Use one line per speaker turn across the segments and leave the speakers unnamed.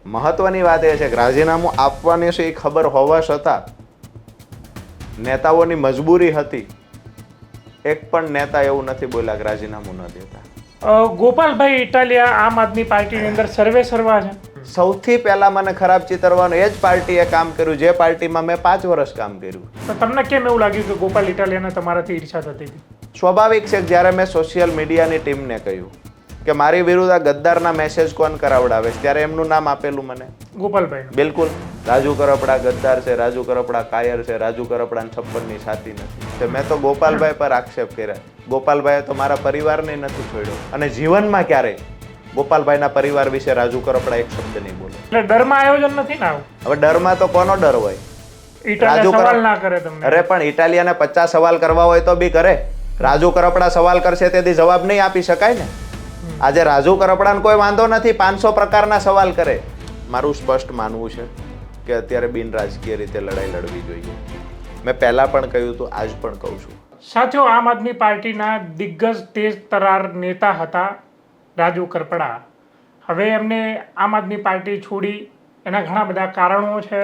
મહત્વની વાત એ છે કે રાજીનામું આપવાની છે એ ખબર હોવા છતાં નેતાઓની મજબૂરી હતી. એક પણ નેતા એવું નથી બોલ્યા કે રાજીનામું ન દેતા.
ગોપાલભાઈ ઇટાલિયા આમ આદમી પાર્ટીની અંદર સર્વે સર્વા છે.
સૌથી પહેલા મને ખરાબ ચિતરવાનું એ જ પાર્ટીએ કામ કર્યું જે પાર્ટીમાં મેં 5 વર્ષ કામ કર્યું.
તો તમને કેમ એવું લાગ્યું કે ગોપાલ ઇટાલિયાને તમારાથી ઈર્ષા થતી હતી?
સ્વાભાવિક છે કે જ્યારે મેં સોશિયલ મીડિયાની ટીમને કહ્યું કે મારી વિરુદ્ધ આ ગદ્દારના મેસેજ કોણ કરાવડાવે છે ત્યારે એમનું નામ આપેલું મને
ગોપાલભાઈ.
બિલકુલ. રાજુ કરપડા ગદ્દાર છે, રાજુ કરપડા કાયર છે, રાજુ કરપડાને 56ની છાતી નથી. મેં તો ગોપાલભાઈ પર આક્ષેપ કર્યા. ગોપાલભાઈએ તો મારા પરિવારને નથી છોડ્યો અને જીવનમાં ક્યારેય ગોપાલભાઈના પરિવાર વિશે રાજુ કરપડા એક શબ્દ નહીં બોલે.
એટલે ડરમાં આયોજન નથી ને આવું?
હવે ડરમાં તો કોનો ડર હોય?
ઇટાલિયા સવાલ ના કરે તમને?
અરે પણ ઇટાલિયાને 50 સવાલ કરવા હોય તો બી કરે. રાજુ કરપડા સવાલ કરશે તેથી જવાબ નહીં આપી શકાય ને. આજે રાજુ કરપડાને કોઈ વાંધો નથી, 500 પ્રકારના સવાલ કરે. મારું સ્પષ્ટ માનવું છે કે અત્યારે બિનરાજકીય રીતે લડાઈ લડવી જોઈએ. મેં પહેલા પણ કહ્યું હતું, આજ પણ કહું છું.
સાથીઓ, આમ આદમી પાર્ટીના દિગ્ગજ તેજ તરાર નેતા હતા રાજુ કરપડા. હવે એમને આમ આદમી પાર્ટી છોડી એના ઘણા બધા કારણો છે.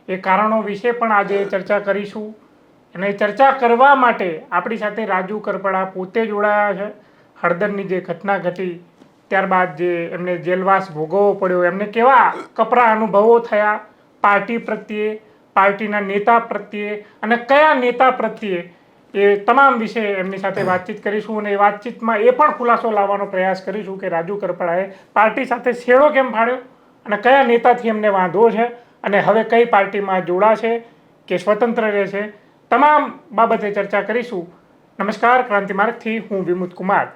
એ કારણો વિશે પણ આજે ચર્ચા કરીશું. અને ચર્ચા કરવા માટે આપણી સાથે રાજુ કરપડા પોતે જોડાયા છે. હળદરની જે ઘટના ઘટી ત્યારબાદ જે એમને જેલવાસ ભોગવવો પડ્યો, એમને કેવા કપરા અનુભવો થયા પાર્ટી પ્રત્યે, પાર્ટીના નેતા પ્રત્યે અને કયા નેતા પ્રત્યે, એ તમામ વિશે એમની સાથે વાતચીત કરીશું. અને એ વાતચીતમાં એ પણ ખુલાસો લાવવાનો પ્રયાસ કરીશું કે રાજુ કરપડાએ પાર્ટી સાથે છેડો કેમ ફાડ્યો અને કયા નેતાથી એમને વાંધો છે અને હવે કઈ પાર્ટીમાં જોડાશે કે સ્વતંત્ર રહેશે. તમામ બાબતે ચર્ચા કરીશું. નમસ્કાર, ક્રાંતિમાર્ગથી હું વિમુત કુમાર.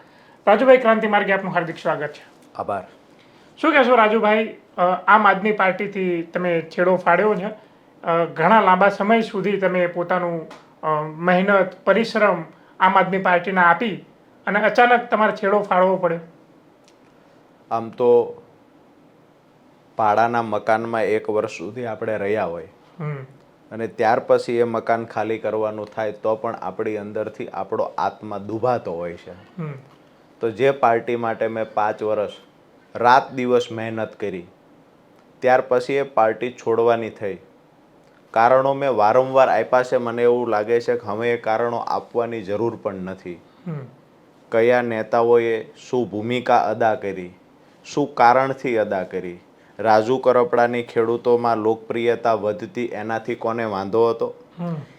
રાજુભાઈ, ક્રાંતિમાર્ગે આપનું હાર્દિક સ્વાગત છે.
આભાર.
શું કહેશો રાજુભાઈ, આમ આદમી પાર્ટીથી તમે છેડો ફાડ્યો છે, ઘણા લાંબા સમય સુધી તમે પોતાનું મહેનત પરિશ્રમ આમ આદમી પાર્ટીના આપી અને અચાનક તમારે છેડો ફાડવો પડ્યો?
આમ તો ભાડાના મકાનમાં 1 વર્ષ સુધી આપણે રહ્યા હોય અને ત્યાર પછી એ મકાન ખાલી કરવાનું થાય તો પણ આપણી અંદરથી આપણો આત્મા દુભાતો હોય છે. તો જે પાર્ટી માટે મેં 5 વર્ષ રાત દિવસ મહેનત કરી, ત્યાર પછી એ પાર્ટી છોડવાની થઈ. કારણો મેં વારંવાર આપ્યા છે. મને એવું લાગે છે કે હવે એ કારણો આપવાની જરૂર પણ નથી. કયા નેતાઓએ શું ભૂમિકા અદા કરી, શું કારણથી અદા કરી. રાજુ કરપડાની ખેડૂતોમાં લોકપ્રિયતા વધતી, એનાથી કોને વાંધો હતો?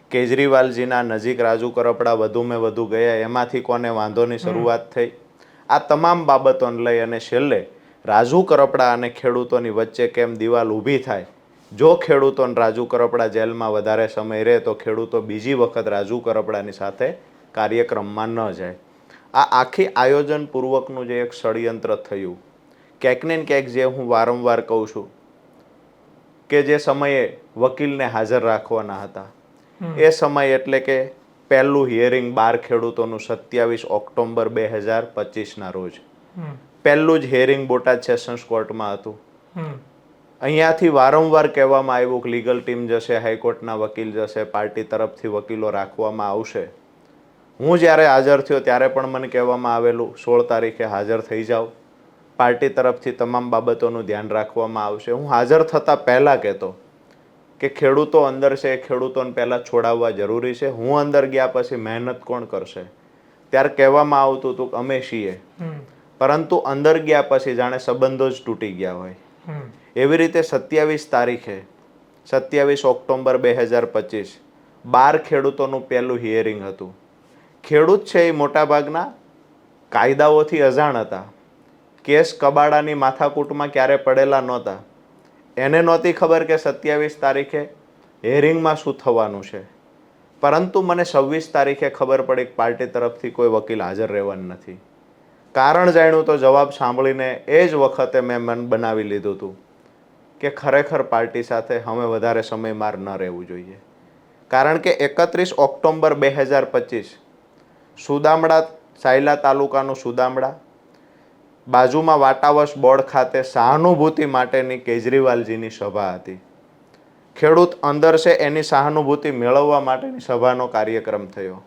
કેજરીવાલજીના નજીક રાજુ કરપડા વધુમાં વધુ ગયા, એમાંથી કોને વાંધોની શરૂઆત થઈ? આ તમામ બાબતોને લઈ અને છેલ્લે રાજુ કરપડા અને ખેડૂતોની વચ્ચે કેમ દિવાલ ઊભી થાય. જો ખેડૂતોને રાજુ કરપડા જેલમાં વધારે સમય રહે તો ખેડૂતો બીજી વખત રાજુ કરપડાની સાથે કાર્યક્રમમાં ન જાય. આ આખી આયોજનપૂર્વકનું જે એક ષડયંત્ર થયું, ક્યાંક ને ક્યાંક જે હું વારંવાર કહું છું કે જે સમયે વકીલને હાજર રાખવાના હતા, એ સમય એટલે કે પહેલું હિયરિંગ 12 ખેડૂતોનું 27 ઓક્ટોબર 2025ના રોજ પહેલું જ હિયરિંગ બોટાદ સેશન્સ કોર્ટમાં હતું. અહીંયાથી વારંવાર કહેવામાં આવ્યું કે લીગલ ટીમ જશે, હાઈકોર્ટના વકીલ જશે, પાર્ટી તરફથી વકીલો રાખવામાં આવશે. હું જ્યારે હાજર થયો ત્યારે પણ મને કહેવામાં આવેલું 16 તારીખે હાજર થઈ જાઓ, પાર્ટી તરફથી તમામ બાબતોનું ધ્યાન રાખવામાં આવશે. હું હાજર થતાં પહેલાં કહેતો કે ખેડૂતો અંદર છે, ખેડૂતોને પહેલાં છોડાવવા જરૂરી છે. હું અંદર ગયા પછી મહેનત કોણ કરશે? ત્યારે કહેવામાં આવતું હતું કે અમે છીએ, પરંતુ અંદર ગયા પછી જાણે સંબંધો જ તૂટી ગયા હોય. એવી રીતે 27 તારીખે 27 ઓક્ટોબર 2025 12 ખેડૂતોનું પહેલું હિયરિંગ હતું. ખેડૂત છે એ મોટાભાગના કાયદાઓથી અજાણ હતા, કેસ કબાડાની માથાકૂટમાં ક્યારે પડેલા નહોતા. એને નહોતી ખબર કે 27 તારીખે હિયરિંગમાં શું થવાનું છે. પરંતુ મને 26 તારીખે ખબર પડી કે પાર્ટી તરફથી કોઈ વકીલ હાજર રહેવાનું નથી. કારણ જાણ્યું તો જવાબ સાંભળીને એ જ વખતે મેં મન બનાવી લીધું હતું કે ખરેખર પાર્ટી સાથે હવે વધારે સમય માર ન રહેવું જોઈએ. કારણ કે 31 ઓક્ટોબર 2025 સુદામડા, સાયલા તાલુકાનું સુદામડા, બાજુમાં વાટાવસ બોર્ડ ખાતે સહાનુભૂતિ માટેની કેજરીવાલજીની સભા હતી. ખેડૂત અંદર છે એની સહાનુભૂતિ મેળવવા માટેની સભાનો કાર્યક્રમ થયો.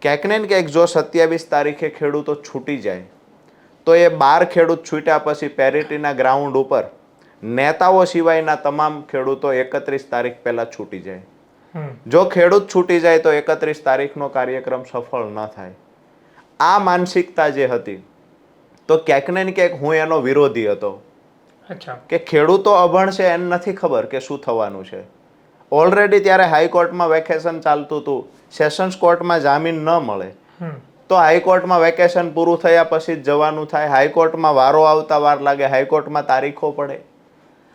ક્યાંક ને ક્યાંક જો 27 તારીખે ખેડૂતો છૂટી જાય તો એ 12 ખેડૂત છૂટ્યા પછી પેરિટીના ગ્રાઉન્ડ ઉપર નેતાઓ સિવાયના તમામ ખેડૂતો 31 તારીખ પહેલા છૂટી જાય.
હમ
જો ખેડૂત છૂટી જાય તો 31 તારીખનો કાર્યક્રમ સફળ ન થાય. આ માનસિકતા જે હતી તો ક્યાંક ને ક્યાંક હું એનો વિરોધી હતો
અચ્છા
કે ખેડૂતો અભણ છે એને નથી ખબર કે શું થવાનું છે. ઓલરેડી ત્યારે હાઈકોર્ટમાં વેકેશન ચાલતું હતું, સેશન્સ કોર્ટમાં જામીન ન મળે
હમ
તો હાઈકોર્ટમાં વેકેશન પૂરું થયા પછી જ જવાનું થાય. હાઈકોર્ટમાં વારો આવતા વાર લાગે, હાઈકોર્ટમાં તારીખો પડે.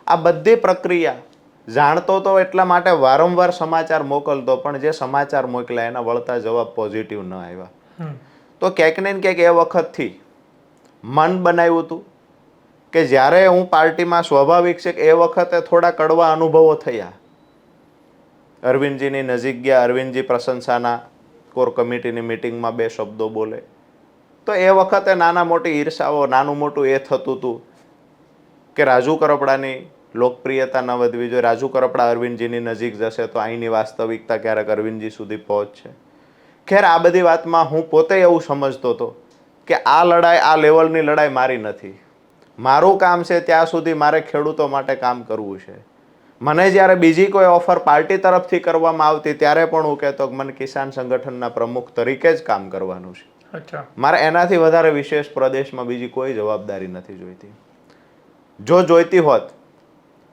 આ બધી પ્રક્રિયા જાણતો તો એટલા માટે વારંવાર સમાચાર મોકલતો, પણ જે સમાચાર મોકલ્યા એના વળતા જવાબ પોઝિટિવ ન આવ્યા.
હમ
તો ક્યાંક ને ક્યાંક એ વખતથી મન બનાવ્યું હતું કે જ્યારે હું પાર્ટીમાં, સ્વાભાવિક છે કે એ વખતે થોડા કડવા અનુભવો થયા. અરવિંદજીની નજીક ગયા, અરવિંદજી પ્રશંસાના કોર કમિટીની મિટિંગમાં 2 શબ્દો બોલે તો એ વખતે નાના મોટી ઈર્ષાઓ, નાનું મોટું એ થતું હતું કે રાજુ કરપડાની લોકપ્રિયતા ન વધવી જોઈએ, રાજુ કરપડા અરવિંદજીની નજીક જશે તો અહીંની વાસ્તવિકતા ક્યારેક અરવિંદજી સુધી પહોંચશે. ખેર, આ બધી વાતમાં હું પોતે એવું સમજતો હતો કે આ લડાઈ, આ લેવલની લડાઈ મારી નથી. મારું કામ છે ત્યાં સુધી મારે ખેડૂતો માટે કામ કરવું છે. મને જ્યારે બીજી કોઈ ઓફર પાર્ટી તરફથી કરવામાં આવતી ત્યારે પણ હું કહેતો કે મને કિસાન સંગઠનના પ્રમુખ તરીકે જ કામ કરવાનું છે.
અચ્છા
મારે એનાથી વધારે વિશેષ પ્રદેશમાં બીજી કોઈ જવાબદારી નથી જોઈતી. જો જોઈતી હોત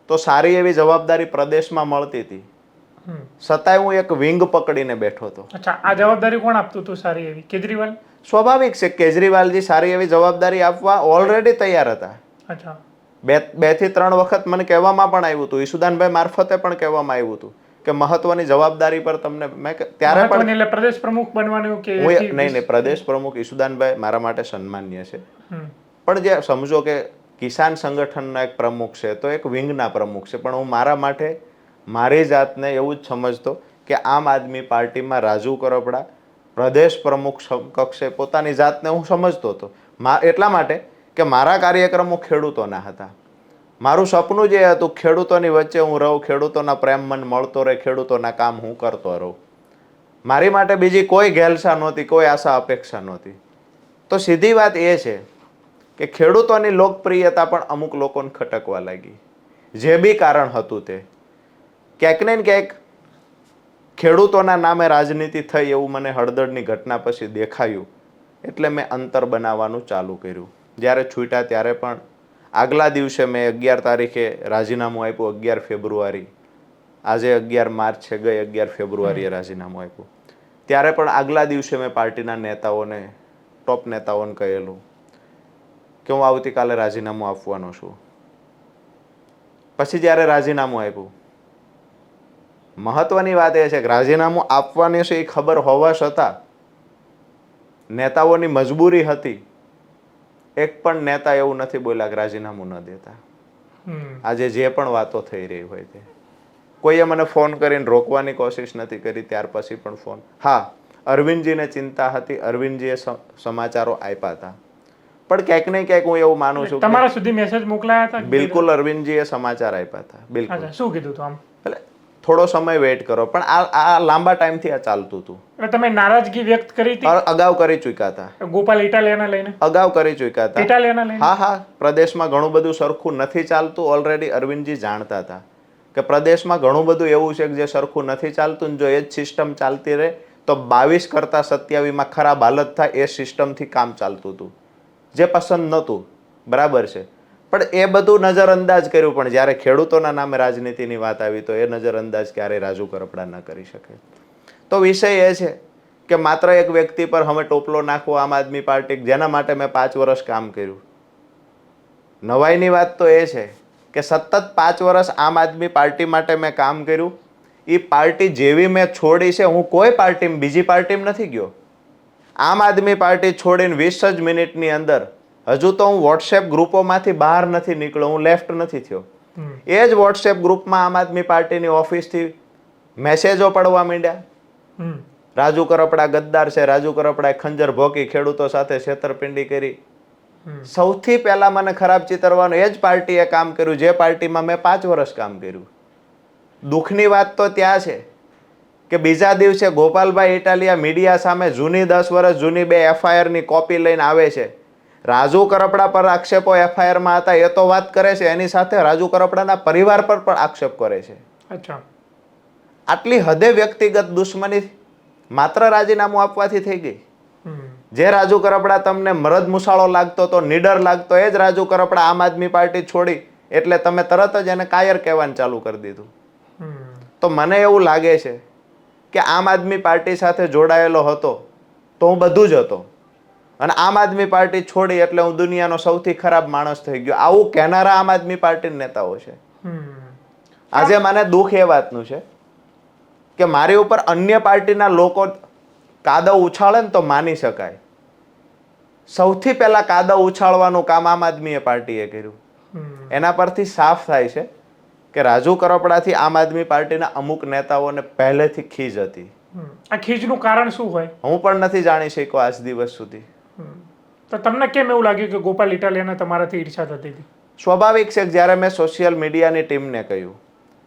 તો સારી એવી જવાબદારી પ્રદેશમાં મળતી હતી,
હમ
છતાંય હું એક વિંગ પકડીને બેઠો હતો.
અચ્છા, આ જવાબદારી કોણ આપતું હતું સારી એવી? કેજરીવાલ?
સ્વાભાવિક છે, કેજરીવાલજી સારી એવી જવાબદારી આપવા ઓલરેડી તૈયાર હતા.
અચ્છા,
2 થી 3 વખત મને કહેવામાં પણ આવ્યું હતું, ઈસુદાનભાઈ મારફતે પણ કહેવામાં આવ્યું હતું કે મહત્વની જવાબદારી પર તમને મેં ત્યારે પણ
મહત્વની એટલે પ્રદેશ પ્રમુખ બનવાનું કે
હું નહીં, પ્રદેશ પ્રમુખ ઈસુદાનભાઈ મારા માટે સન્માનીય છે,
હમ
પણ જે સમજો કે કિસાન સંગઠનના એક પ્રમુખ છે તો એક વિંગના પ્રમુખ છે, પણ હું મારા માટે મારી જાતને એવું જ સમજતો કે આમ આદમી પાર્ટીમાં રાજુ કરપડા પ્રદેશ પ્રમુખ કક્ષે પોતાની જાતને હું સમજતો હતો. એટલા માટે કે મારા કાર્યક્રમો ખેડૂતોના હતા. મારું સપનું જે હતું ખેડૂતોની વચ્ચે હું રહું, ખેડૂતોના પ્રેમ મન મળતો રહે, ખેડૂતોના કામ હું કરતો રહું. મારી માટે બીજી કોઈ ઘેલસા નહોતી, કોઈ આશા અપેક્ષા નહોતી. તો સીધી વાત એ છે કે ખેડૂતોની લોકપ્રિયતા પણ અમુક લોકોને ખટકવા લાગી. જે બી કારણ હતું તે ક્યાંક ને ક્યાંક ખેડૂતોના નામે રાજનીતિ થઈ એવું મને હળદરની ઘટના પછી દેખાયું. એટલે મેં અંતર બનાવવાનું ચાલુ કર્યું. જ્યારે છૂટ્યા ત્યારે પણ આગલા દિવસે મેં 11 તારીખે રાજીનામું આપ્યું, 11 ફેબ્રુઆરી, આજે 11 માર્ચ છે, ગઈ 11 ફેબ્રુઆરીએ રાજીનામું આપ્યું. ત્યારે પણ આગલા દિવસે મેં પાર્ટીના નેતાઓને, ટોપ નેતાઓને કહેલું કે હું આવતીકાલે રાજીનામું આપવાનો છું. પછી જ્યારે રાજીનામું આપ્યું, મહત્વની વાત એ છે કે રાજીનામું આપવાની છે એ ખબર હોવા છતાં નેતાઓની મજબૂરી હતી. એક પણ નેતા એવું નથી બોલ્યા કે રાજીનામું ન દેતા. આજે જે પણ વાતો થઈ રહી હોય તે કોઈએ મને ફોન કરીને રોકવાની કોશિશ નથી કરી. ત્યાર પછી પણ ફોન, હા, અરવિંદજીને ચિંતા હતી, અરવિંદજીએ સમાચારો આપ્યા હતા, પણ ક્યાંક ને ક્યાંક હું એવું માનું છું
તમારા સુધી મેસેજ મોકલાયા હતા?
બિલકુલ, અરવિંદજીએ સમાચાર આપ્યા હતા. બિલકુલ.
શું કીધું હતું આમ?
એટલે થોડો સમય વેઇટ કરો, પણ આ લાંબા ટાઈમથી આ ચાલતું હતું.
એટલે તમે નારાજગી વ્યક્ત કરી હતી?
અગાઉ કરી ચૂક્યા હતા.
ગોપાલ ઇટાલિયાના લઈને?
અગાઉ કરી ચૂક્યા હતા.
ઇટાલિયાના લઈને?
હા, પ્રદેશમાં ઘણું બધું સરખું નથી ચાલતું. ઓલરેડી અરવિંદજી જાણતા હતા કે પ્રદેશમાં ઘણું બધું એવું છે કે જે સરખું નથી ચાલતું. જો એ જ સિસ્ટમ ચાલતી રહે તો 22 કરતા 27માં ખરાબ હાલત થાય. એ સિસ્ટમથી કામ ચાલતું હતું, જે પસંદ નહોતું. બરાબર છે, પણ એ બધું નજરઅંદાજ કર્યું. પણ જ્યારે ખેડૂતોના નામે રાજનીતિની વાત આવી તો એ નજરઅંદાજ ક્યારેય રાજુ કરપડા ન કરી શકે. તો વિષય એ છે કે માત્ર એક વ્યક્તિ પર અમે ટોપલો નાખવો, આમ આદમી પાર્ટી, જેના માટે મેં 5 વર્ષ કામ કર્યું. નવાઈની વાત તો એ છે કે સતત 5 વર્ષ આમ આદમી પાર્ટી માટે મેં કામ કર્યું. એ પાર્ટી જેવી મેં છોડી છે, હું કોઈ પાર્ટીમાં, બીજી પાર્ટીમાં નથી ગયો. આમ આદમી પાર્ટી છોડીને 20 જ મિનિટની અંદર હજુ તો હું વોટ્સએપ ગ્રુપોમાંથી બહાર નથી નીકળ્યો, હું લેફ્ટ નથી થયો. એ જ વોટ્સએપ ગ્રુપમાં આમ આદમી પાર્ટીની ઓફિસથી મેસેજો પડવા માંડ્યા. રાજુ કરપડા ગદ્દાર છે, રાજુ કરપડાએ ખંજર ભોકી ખેડૂતો સાથે છેતરપિંડી કરી. સૌથી પહેલા મને ખરાબ ચિતરવાનું એ જ પાર્ટીએ કામ કર્યું જે પાર્ટીમાં મેં 5 વર્ષ કામ કર્યું. દુઃખની વાત તો ત્યાં છે કે બીજા દિવસે ગોપાલભાઈ ઇટાલિયા મીડિયા સામે જૂની 10 વર્ષ જૂની 2 FIR ની કોપી લઈને આવે છે રાજુ કરપડા પર આક્ષેપો એફઆઈઆરમાં હતા એ તો વાત કરે છે, એની સાથે રાજુ કરપડાના પરિવાર પર પણ આક્ષેપ કરે છે.
અચ્છા.
આટલી હદે વ્યક્તિગત દુશ્મની માત્ર રાજીનામું આપવાથી થઈ ગઈ. જે રાજુ કરપડા તમને મરદ મુસાળો લાગતો તો, નીડર લાગતો, એ જ રાજુ કરપડા આમ આદમી પાર્ટી છોડી એટલે તમે તરત જ એને કાયર કહેવાનું ચાલુ કરી દીધું. તો મને એવું લાગે છે કે આમ આદમી પાર્ટી સાથે જોડાયેલો હતો તો હું બધું જ હતો, અને આમ આદમી પાર્ટી છોડી એટલે હું દુનિયાનો સૌથી ખરાબ માણસ થઈ ગયો, આવું કહેનારા આમ આદમી પાર્ટી નેતાઓ છે. આજે મને દુઃખ એ વાતનું છે કે મારી ઉપર અન્ય પાર્ટીના લોકો કાદવ ઉછાળે ને તો માની શકાય. સૌથી પહેલા કાદવ ઉછાળવાનું કામ આમ આદમી પાર્ટીએ કર્યું. એના પરથી સાફ થાય છે કે રાજુ કરપડાથી આમ આદમી પાર્ટીના અમુક નેતાઓને પહેલેથી ખીજ હતી.
આ ખીજનું કારણ શું હોય?
હું પણ નથી જાણી શક્યો આજ દિવસ સુધી.
તો તમને કેમ એવું લાગ્યું કે ગોપાલ ઇટાલિયાને તમારાથી ઈર્ષા થતી હતી?
સ્વાભાવિક છે કે જ્યારે મેં સોશિયલ મીડિયાની ટીમને કહ્યું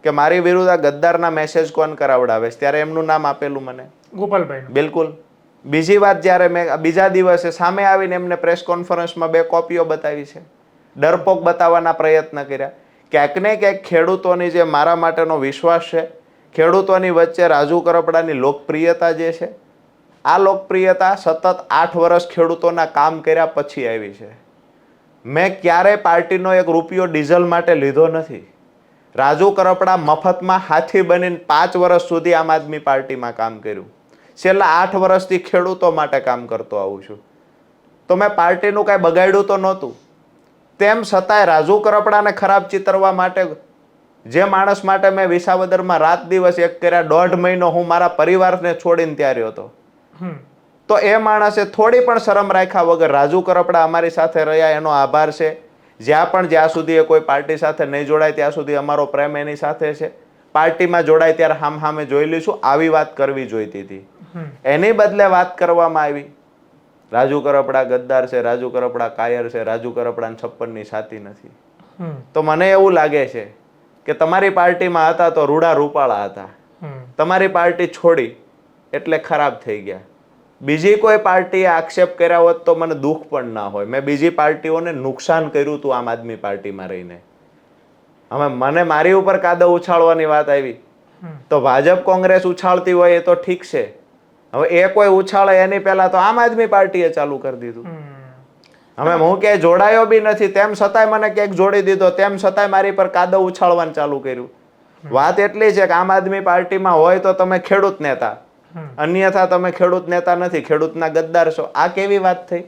કે મારી વિરુદ્ધ આ ગદ્દારના મેસેજ કોણ કરાવડાવે છે, ત્યારે એમનું નામ આપેલું મને
ગોપાલભાઈ.
બિલકુલ. બીજી વાત, જ્યારે મેં બીજા દિવસે સામે આવીને એમને પ્રેસ કોન્ફરન્સમાં 2 કોપીઓ બતાવી છે, ડરપોક બતાવવાના પ્રયત્ન કર્યા. ક્યાંક ને ક્યાંક ખેડૂતોની જે મારા માટેનો વિશ્વાસ છે, ખેડૂતોની વચ્ચે રાજુ કરપડાની લોકપ્રિયતા જે છે, આ લોકપ્રિયતા સતત 8 વર્ષ ખેડૂતોના કામ કર્યા પછી આવી છે. મેં ક્યારેય પાર્ટીનો 1 રૂપિયો ડીઝલ માટે લીધો નથી. રાજુ કરપડા મફતમાં હાથી બનીને 5 વર્ષ સુધી આમ આદમી પાર્ટીમાં કામ કર્યું. છેલ્લા 8 વર્ષથી ખેડૂતો માટે કામ કરતો આવું છું. તો મેં પાર્ટીનું કાંઈ બગાડ્યું તો નહોતું. તેમ છતાંય રાજુ કરપડાને ખરાબ ચિતરવા માટે, જે માણસ માટે મેં વિસાવદરમાં રાત દિવસ એક કર્યા, 1.5 મહિનો હું મારા પરિવારને છોડીને ત્યાં રહ્યો હતો, તો એ માણસે થોડી પણ શરમ રાખ્યા વગર રાજુ કરપડા અમારી સાથે રહ્યા, એનો આભાર છે. જ્યાં સુધી એ કોઈ પાર્ટી સાથે નહીં જોડાય ત્યાં સુધી અમારો પ્રેમ એની સાથે છે. પાર્ટીમાં જોડાય ત્યારે હામે જોઈ લઈશું, આવી વાત કરવી જોઈતી હતી. એની બદલે વાત કરવામાં આવી રાજુ કરપડા ગદ્દાર છે, રાજુ કરપડા કાયર છે, રાજુ કરપડાને 56ની છાતી નથી. તો મને એવું લાગે છે કે તમારી પાર્ટીમાં હતા તો રૂડા રૂપાળા હતા, તમારી પાર્ટી છોડી એટલે ખરાબ થઈ ગયા. બીજી કોઈ પાર્ટીએ આક્ષેપ કર્યા હોત તો મને દુઃખ પણ ના હોય. મેં બીજી પાર્ટીઓને નુકસાન કર્યું હતું આમ આદમી પાર્ટીમાં રહીને. હવે મને મારી ઉપર કાદવ ઉછાળવાની વાત આવી તો ભાજપ કોંગ્રેસ ઉછાળતી હોય એ તો ઠીક છે. હવે એ કોઈ ઉછાળે એની પહેલા તો આમ આદમી પાર્ટીએ ચાલુ કરી દીધું. હવે હું ક્યાંય જોડાયો બી નથી, તેમ છતાંય મને ક્યાંક જોડી દીધો, તેમ છતાંય મારી પર કાદવ ઉછાળવાનું ચાલુ કર્યું. વાત એટલી છે કે આમ આદમી પાર્ટીમાં હોય તો તમે ખેડૂત નેતા, અન્યથા તમે ખેડૂત નેતા નથી, ખેડૂતના ગદ્દાર છો. આ કેવી વાત થઈ?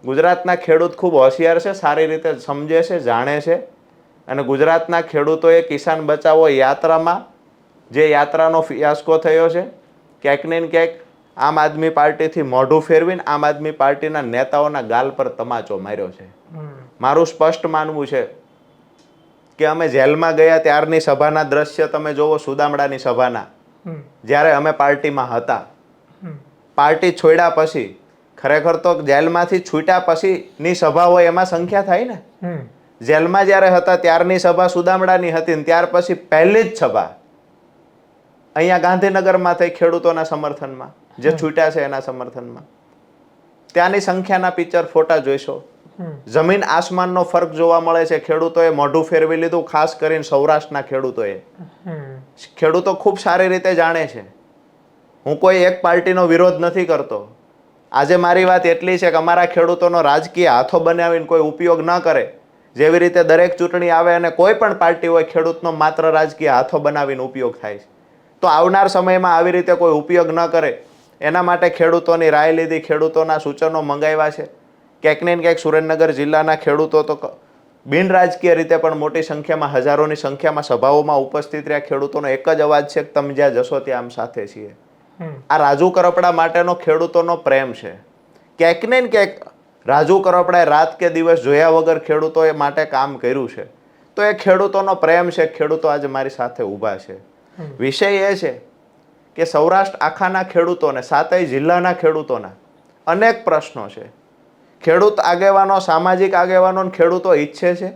ગુજરાતના ખેડૂત ખૂબ હોશિયાર છે, સારી રીતે સમજે છે, જાણે છે. અને ગુજરાતના ખેડૂતોએ કિસાન બચાવો યાત્રામાં જે યાત્રાનો ફિયાસ્કો થયો છે, ક્યાંક ને ક્યાંક આમ આદમી પાર્ટીથી મોઢું ફેરવીને આમ આદમી પાર્ટીના નેતાઓના ગાલ પર તમાચો માર્યો છે. મારું સ્પષ્ટ માનવું છે કે અમે જેલમાં ગયા ત્યારની સભાના દ્રશ્ય તમે જોવો, સુદામડાની સભાના, જ્યારે અમે પાર્ટીમાં હતા. પાર્ટી છોડ્યા પછી, ખરેખર તો જેલમાંથી છૂટ્યા પછીની સભા હોય એમાં સંખ્યા થાય ને. જેલમાં જ્યારે હતા ત્યારની સભા સુદામડાની હતી, ને ત્યાર પછી પહેલી જ સભા અહીંયા ગાંધીનગરમાં થઈ ખેડૂતોના સમર્થનમાં, જે છૂટ્યા છે એના સમર્થનમાં. ત્યાંની સંખ્યાના પિક્ચર ફોટા જોઈશો, જમીન આસમાનનો ફરક જોવા મળે છે. ખેડૂતોએ મોઢું ફેરવી લીધું, ખાસ કરીને સૌરાષ્ટ્રના ખેડૂતોએ. ખેડૂતો ખૂબ સારી રીતે જાણે છે. હું કોઈ એક પાર્ટીનો વિરોધ નથી કરતો. આજે મારી વાત એટલી છે કે અમારા ખેડૂતોનો રાજકીય હાથો બનાવીને કોઈ ઉપયોગ ન કરે. જેવી રીતે દરેક ચૂંટણી આવે અને કોઈ પણ પાર્ટી હોય ખેડૂતનો માત્ર રાજકીય હાથો બનાવીને ઉપયોગ થાય છે, તો આવનાર સમયમાં આવી રીતે કોઈ ઉપયોગ ન કરે એના માટે ખેડૂતોની રાય લીધી, ખેડૂતોના સૂચનો મંગાવ્યા છે. ક્યાંક ને ક્યાંક સુરેન્દ્રનગર જિલ્લાના ખેડૂતો તો બિન રાજકીય રીતે પણ મોટી સંખ્યામાં, હજારોની સંખ્યામાં સભાઓમાં ઉપસ્થિત રહ્યા. ખેડૂતોનો એક જ અવાજ છે કે તમે જ્યાં જશો ત્યાં આમ સાથે છીએ. આ રાજુ કરપડા માટેનો ખેડૂતોનો પ્રેમ છે. ક્યાંક ને ક્યાંક રાજુ કરપડાએ રાત કે દિવસ જોયા વગર ખેડૂતોએ માટે કામ કર્યું છે, તો એ ખેડૂતોનો પ્રેમ છે. ખેડૂતો આજે મારી સાથે ઊભા છે. વિષય એ છે કે સૌરાષ્ટ્ર આખાના ખેડૂતોને, 7 જિલ્લાના ખેડૂતોના અનેક પ્રશ્નો છે. ખેડૂત આગેવાનો, સામાજિક આગેવાનો, ખેડૂતો ઈચ્છે છે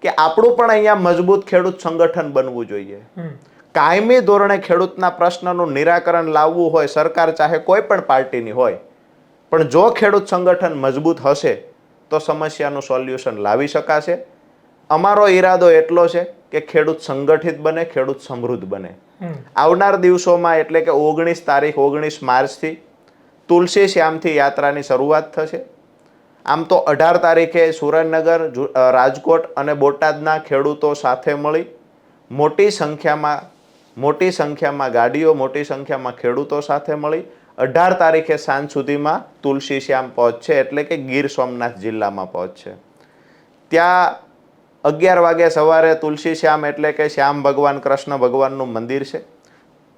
કે આપણું પણ અહીંયા મજબૂત ખેડૂત સંગઠન બનવું જોઈએ. કાયમી ધોરણે ખેડૂતના પ્રશ્નનું નિરાકરણ લાવવું હોય, સરકાર ચાહે કોઈ પણ પાર્ટીની હોય, પણ જો ખેડૂત સંગઠન મજબૂત હશે તો સમસ્યાનું સોલ્યુશન લાવી શકાશે. અમારો ઈરાદો એટલો છે કે ખેડૂત સંગઠિત બને, ખેડૂત સમૃદ્ધ બને. આવનાર દિવસોમાં એટલે કે 19 માર્ચથી તુલસી શ્યામથી યાત્રાની શરૂઆત થશે. આમ તો 18 તારીખે સુરેન્દ્રનગર, રાજકોટ અને બોટાદના ખેડૂતો સાથે મળી મોટી સંખ્યામાં ગાડીઓ, મોટી સંખ્યામાં ખેડૂતો સાથે મળી 18 તારીખે સાંજ સુધીમાં તુલસી શ્યામ પહોંચશે, એટલે કે ગીર સોમનાથ જિલ્લામાં પહોંચશે. ત્યાં 11 વાગે સવારે તુલસી શ્યામ એટલે કે શ્યામ ભગવાન, કૃષ્ણ ભગવાનનું મંદિર છે.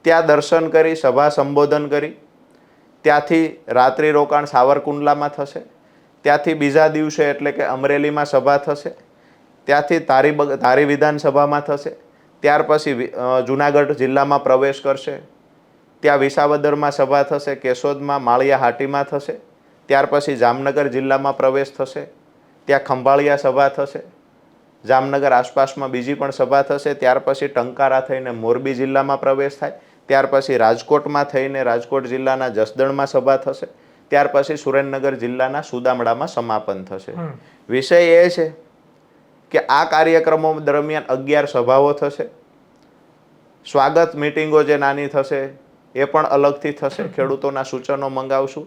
ત્યાં દર્શન કરી, સભા સંબોધન કરી, ત્યાંથી રાત્રિ રોકાણ સાવરકુંડલામાં થશે. ત્યાંથી બીજા દિવસે એટલે કે અમરેલીમાં સભા થશે. ત્યાંથી ધારી વિધાનસભામાં થશે. ત્યાર પછી જુનાગઢ જિલ્લામાં પ્રવેશ કરશે. ત્યાં વિસાવદરમાં સભા થશે, કેશોદમાં, માળિયા હાટીમાં થશે. ત્યાર પછી જામનગર જિલ્લામાં પ્રવેશ થશે. ત્યાં ખંભાળિયા સભા થશે. જામનગર આસપાસમાં બીજી પણ સભા થશે. ત્યાર પછી ટંકારા થઈને મોરબી જિલ્લામાં પ્રવેશ થાય. ત્યાર પછી રાજકોટમાં થઈને રાજકોટ જિલ્લાના જસદણમાં સભા થશે. ત્યાર પછી સુરેન્દ્રનગર જિલ્લાના સુદામડામાં સમાપન થશે. વિષય એ છે કે આ કાર્યક્રમો દરમિયાન 11 સભાઓ થશે. સ્વાગત મિટિંગો જે નાની થશે એ પણ અલગથી થશે. ખેડૂતોના સૂચનો મંગાવશું.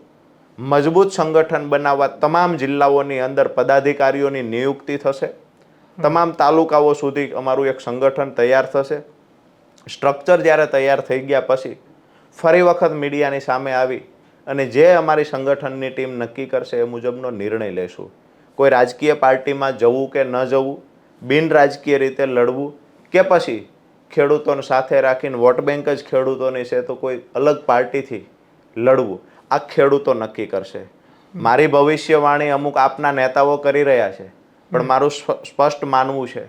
મજબૂત સંગઠન બનાવવા તમામ જિલ્લાઓની અંદર પદાધિકારીઓની નિયુક્તિ થશે. તમામ તાલુકાઓ સુધી અમારું એક સંગઠન તૈયાર થશે. સ્ટ્રક્ચર જ્યારે તૈયાર થઈ ગયા પછી ફરી વખત મીડિયાની સામે આવી અને જે અમારી સંગઠનની ટીમ નક્કી કરશે એ મુજબનો નિર્ણય લેશું. કોઈ રાજકીય પાર્ટીમાં જવું કે ન જવું, બિન રાજકીય રીતે લડવું કે પછી ખેડૂતોને સાથે રાખીને વોટ બેંક જ ખેડૂતોની છે તો કોઈ અલગ પાર્ટીથી લડવું, આ ખેડૂતો નક્કી કરશે. મારી ભવિષ્યવાણી અમુક આપના નેતાઓ કરી રહ્યા છે, પણ મારું સ્પષ્ટ માનવું છે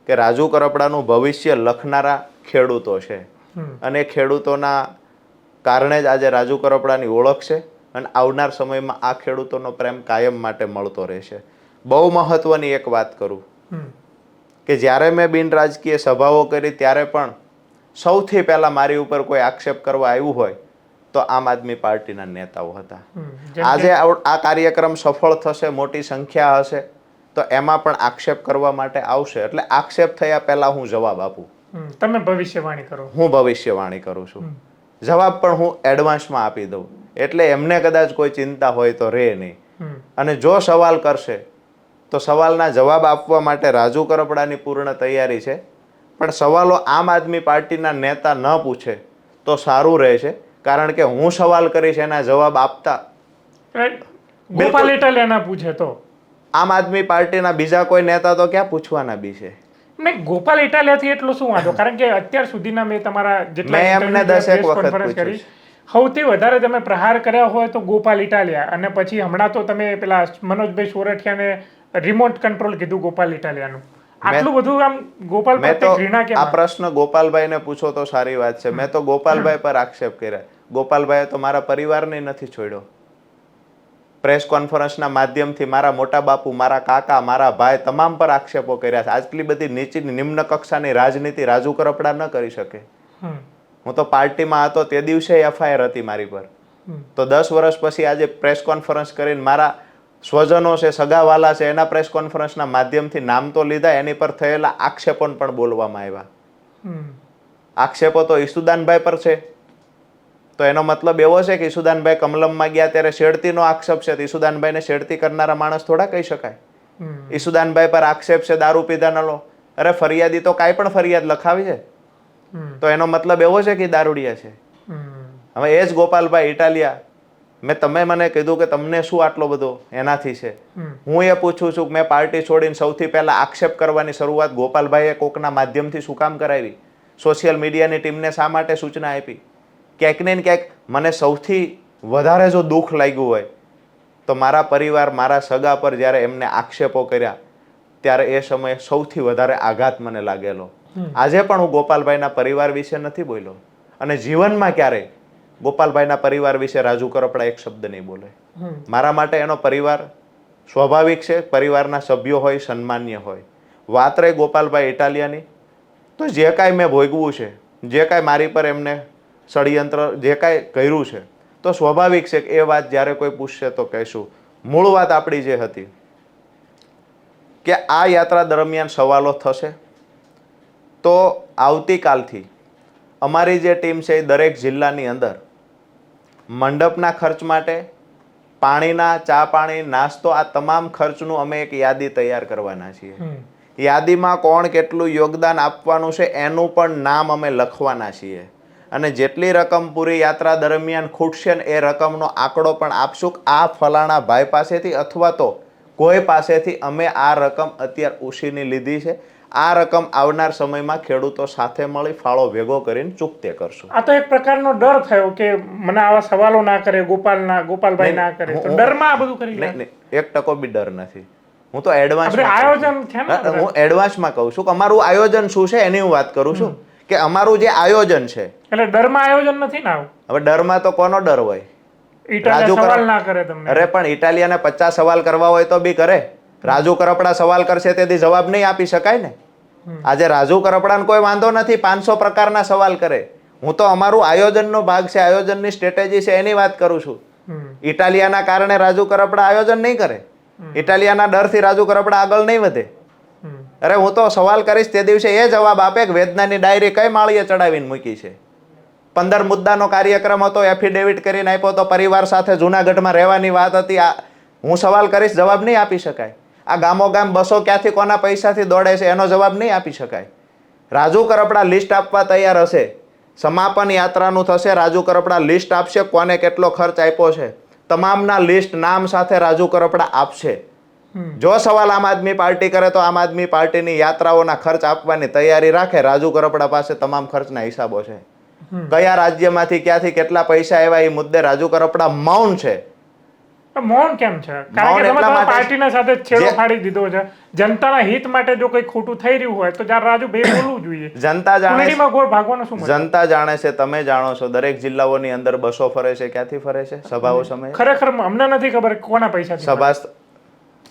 કે રાજુ કરપડાનું ભવિષ્ય લખનારા ખેડૂતો છે અને ખેડૂતોના કારણે જ આજે રાજુ કરપડાની ઓળખ છે અને આવનાર સમયમાં આ ખેડૂતોનો પ્રેમ કાયમ માટે મળતો રહેશે. બહુ મહત્વની એક વાત કરું કે જ્યારે મેં બિન રાજકીય સભાઓ કરી ત્યારે પણ સૌથી પહેલા મારી ઉપર કોઈ આક્ષેપ કરવા આવ્યું હોય તો આમ આદમી પાર્ટીના નેતાઓ હતા. આજે આ કાર્યક્રમ સફળ થશે, મોટી સંખ્યા હશે તો એમાં પણ આક્ષેપ કરવા માટે આવશે. એટલે આક્ષેપ થયા પહેલા હું જવાબ આપું.
તમે ભવિષ્યવાણી કરો.
હું ભવિષ્યવાણી કરું છું. જવાબ પણ હું એડવાન્સમાં આપી દઉં એટલે એમને કદાચ કોઈ ચિંતા હોય તો રહે નહીં. અને જો સવાલ કરશે તો સવાલના જવાબ આપવા માટે રાજુ કરપડાની પૂર્ણ તૈયારી છે. પણ સવાલો આમ આદમી પાર્ટીના નેતા ન પૂછે તો સારું રહેશે, કારણ કે હું સવાલ કરીશ એના જવાબ આપતા
ગોપાલ ઇટાલિયાના પૂછે તો
આમ આદમી પાર્ટીના બીજા કોઈ નેતા તો ક્યાં પૂછવાના બી છે.
મેં ગોપાલ ઇટાલિયાથી એટલો શું વાંધો, કારણ કે અત્યાર સુધીના મેં તમારા જેટલા
એમને 10 વખત
કરી સૌથી વધારે તમે પ્રહાર કર્યા હોય તો ગોપાલ ઇટાલિયા, અને પછી હમણાં તો તમે પેલા મનોજભાઈ સોરઠિયાને રિમોટ કંટ્રોલ કીધું ગોપાલ ઇટાલિયાનું. આટલું બધું આમ ગોપાલ પ્રત્યે ઘૃણા કેમ?
આ પ્રશ્ન ગોપાલભાઈને પૂછો તો સારી વાત છે. મેં તો ગોપાલભાઈ પર આક્ષેપ કર્યા. ગોપાલભાઈએ તો મારા પરિવારને નથી છોડ્યો. પ્રેસ કોન્ફરન્સના માધ્યમથી મારા મોટા બાપુ, મારા કાકા, મારા ભાઈ તમામ પર આક્ષેપો કર્યા છે. આટલી બધી નીચી નિમ્ન કક્ષાની રાજનીતિ રાજુ કરપડા ન કરી શકે. હું તો પાર્ટીમાં હતો તે દિવસે એફઆઈઆર હતી મારી પર. તો 10 વર્ષ પછી આજે પ્રેસ કોન્ફરન્સ કરીને મારા સ્વજનો છે, સગાવાલા છે, એના પ્રેસ કોન્ફરન્સના માધ્યમથી નામ તો લીધા, એની પર થયેલા આક્ષેપો પણ બોલવામાં આવ્યા. આક્ષેપો તો ઈસુદાનભાઈ પર છે તો એનો મતલબ એવો છે કે ઈસુદાનભાઈ કમલમમાં ગયા ત્યારે શેડતીનો આક્ષેપ છે તો ઈસુદાનભાઈને શેડતી કરનારા માણસ થોડા કહી શકાય. ઈસુદાનભાઈ પર આક્ષેપ છે દારૂ પીધાનો લો, અરે ફરિયાદી તો કાંઈ પણ ફરિયાદ લખાવી છે તો એનો મતલબ એવો છે કે દારૂડિયા છે. હવે એ જ ગોપાલભાઈ ઇટાલિયા, તમે મને કીધું કે તમને શું આટલો બધો એનાથી છે. હું એ પૂછું છું કે મેં પાર્ટી છોડીને સૌથી પહેલા આક્ષેપ કરવાની શરૂઆત ગોપાલભાઈએ કોકના માધ્યમથી શું કામ કરાવી? સોશિયલ મીડિયાની ટીમને શા માટે સૂચના આપી? ક્યાંક ને ક્યાંક મને સૌથી વધારે જો દુઃખ લાગ્યું હોય તો મારા પરિવાર, મારા સગા પર જ્યારે એમને આક્ષેપો કર્યા ત્યારે એ સમયે સૌથી વધારે આઘાત મને લાગેલો. આજે પણ હું ગોપાલભાઈના પરિવાર વિશે નથી બોલ્યો અને જીવનમાં ક્યારેય ગોપાલભાઈના પરિવાર વિશે રાજુ કરપડા એક શબ્દ નહીં બોલે. મારા માટે એનો પરિવાર સ્વાભાવિક છે, પરિવારના સભ્યો હોય, સન્માન્ય હોય. વાત રહી ગોપાલભાઈ ઇટાલિયાની, તો જે કાંઈ મેં ભોગવું છે, જે કાંઈ મારી પર એમને ષડયંત્ર જે કાંઈ કર્યું છે, તો સ્વાભાવિક છે કે એ વાત જ્યારે કોઈ પૂછશે તો કહેશું. મૂળ વાત આપણી જે હતી કે આ યાત્રા દરમિયાન સવાલો થશે, તો આવતીકાલથી અમારી જે ટીમ છે એ દરેક જિલ્લાની અંદર મંડપના ખર્ચ માટે, પાણીના, ચા પાણી, નાસ્તો, આ તમામ ખર્ચનું અમે એક યાદી તૈયાર કરવાના છીએ. યાદીમાં કોણ કેટલું યોગદાન આપવાનું છે એનું પણ નામ અમે લખવાના છીએ. અને જેટલી રકમ પૂરી યાત્રા દરમિયાન ખૂટશે ને એ રકમનો આંકડો પણ આપશું. આ ફલાણા ભાઈ પાસેથી અથવા તો કોઈ પાસેથી અમે આ રકમ અત્યારે ઉછીની લીધી છે, આ રકમ આવનાર સમયમાં ખેડૂતો સાથે મળી ફાળો ભેગો કરીને ચૂકતે કરશું.
આ તો એક પ્રકારનો ડર થયો કે મને આવા સવાલો ના કરે, ગોપાલભાઈ ના કરે, તો ડરમાં આ બધું કરી લે.
નહીં, 1% બી ડર નથી. હું તો એડવાન્સ
આયોજન છે ને,
હું એડવાન્સમાં કહું છું કે અમારું આયોજન શું છે એની હું વાત કરું છું કે અમારું જે આયોજન છે.
એટલે ડરમાં આયોજન નથી ને આવું.
હવે ડરમાં તો કોનો ડર હોય?
સવાલ ના કરે તમને.
અરે પણ ઇટાલિયાને 50 સવાલ કરવા હોય તો બી કરે. રાજુ કરપડા સવાલ કરશે તેથી જવાબ નહીં આપી શકાય ને. આજે રાજુ કરપડાને કોઈ વાંધો નથી 500 પ્રકારના સવાલ કરે. હું તો અમારું આયોજનનો ભાગ છે, આયોજનની સ્ટ્રેટેજી છે એની વાત કરું છું. ઇટાલિયાના કારણે રાજુ કરપડા આયોજન નહીં કરે, ઇટાલિયાના ડરથી રાજુ કરપડા આગળ નહીં વધે. અરે હું તો સવાલ કરીશ તે દિવસે એ જવાબ આપે કે વેદનાની ડાયરી કઈ માળીએ ચડાવીને મૂકી છે. 15 મુદ્દાનો કાર્યક્રમ હતો, એફિડેવિટ કરીને આપ્યો તો પરિવાર સાથે જુનાગઢમાં રહેવાની વાત હતી. હું સવાલ કરીશ, જવાબ નહીં આપી શકાય. આ ગામો ગામ બસો ક્યાંથી કોના પૈસાથી દોડે છે એનો જવાબ નહીં આપી શકાય. રાજુ કરપડા લિસ્ટ આપવા તૈયાર હશે, સમાપન યાત્રાનું થશે, રાજુ કરપડા લિસ્ટ આપશે કોને કેટલો ખર્ચ આપ્યો છે, તમામના લિસ્ટ નામ સાથે રાજુ કરપડા આપશે. જો સવાલ આમ આદમી પાર્ટી કરે તો આમ આદમી પાર્ટીની યાત્રાઓના ખર્ચ આપવાની તૈયારી રાખે. રાજુ કરપડા પાસે તમામ ખર્ચના હિસાબો છે. કયા રાજ્યમાંથી ક્યાંથી કેટલા પૈસા આવ્યા એ મુદ્દે રાજુ કરપડા મૌન છે.
મૌન કેમ છે? કારણ કે તમે પાર્ટીના સાથે છેડો ફાડી દીધો છે. જનતાના હિત માટે જો કંઈ ખોટું થઈ રહ્યું હોય તો જ્યારે રાજુભાઈ બોલવું જોઈએ.
જનતા જાણે છે,
ગોળ ભાગવાનો શું મતલબ?
જનતા જાણે છે, તમે જાણો છો. દરેક જિલ્લાઓની અંદર બસો ફરે છે. ક્યાંથી ફરે છે? સભાઓ સમયે.
ખરેખર અમને નથી ખબર કોના પૈસાથી.
સભા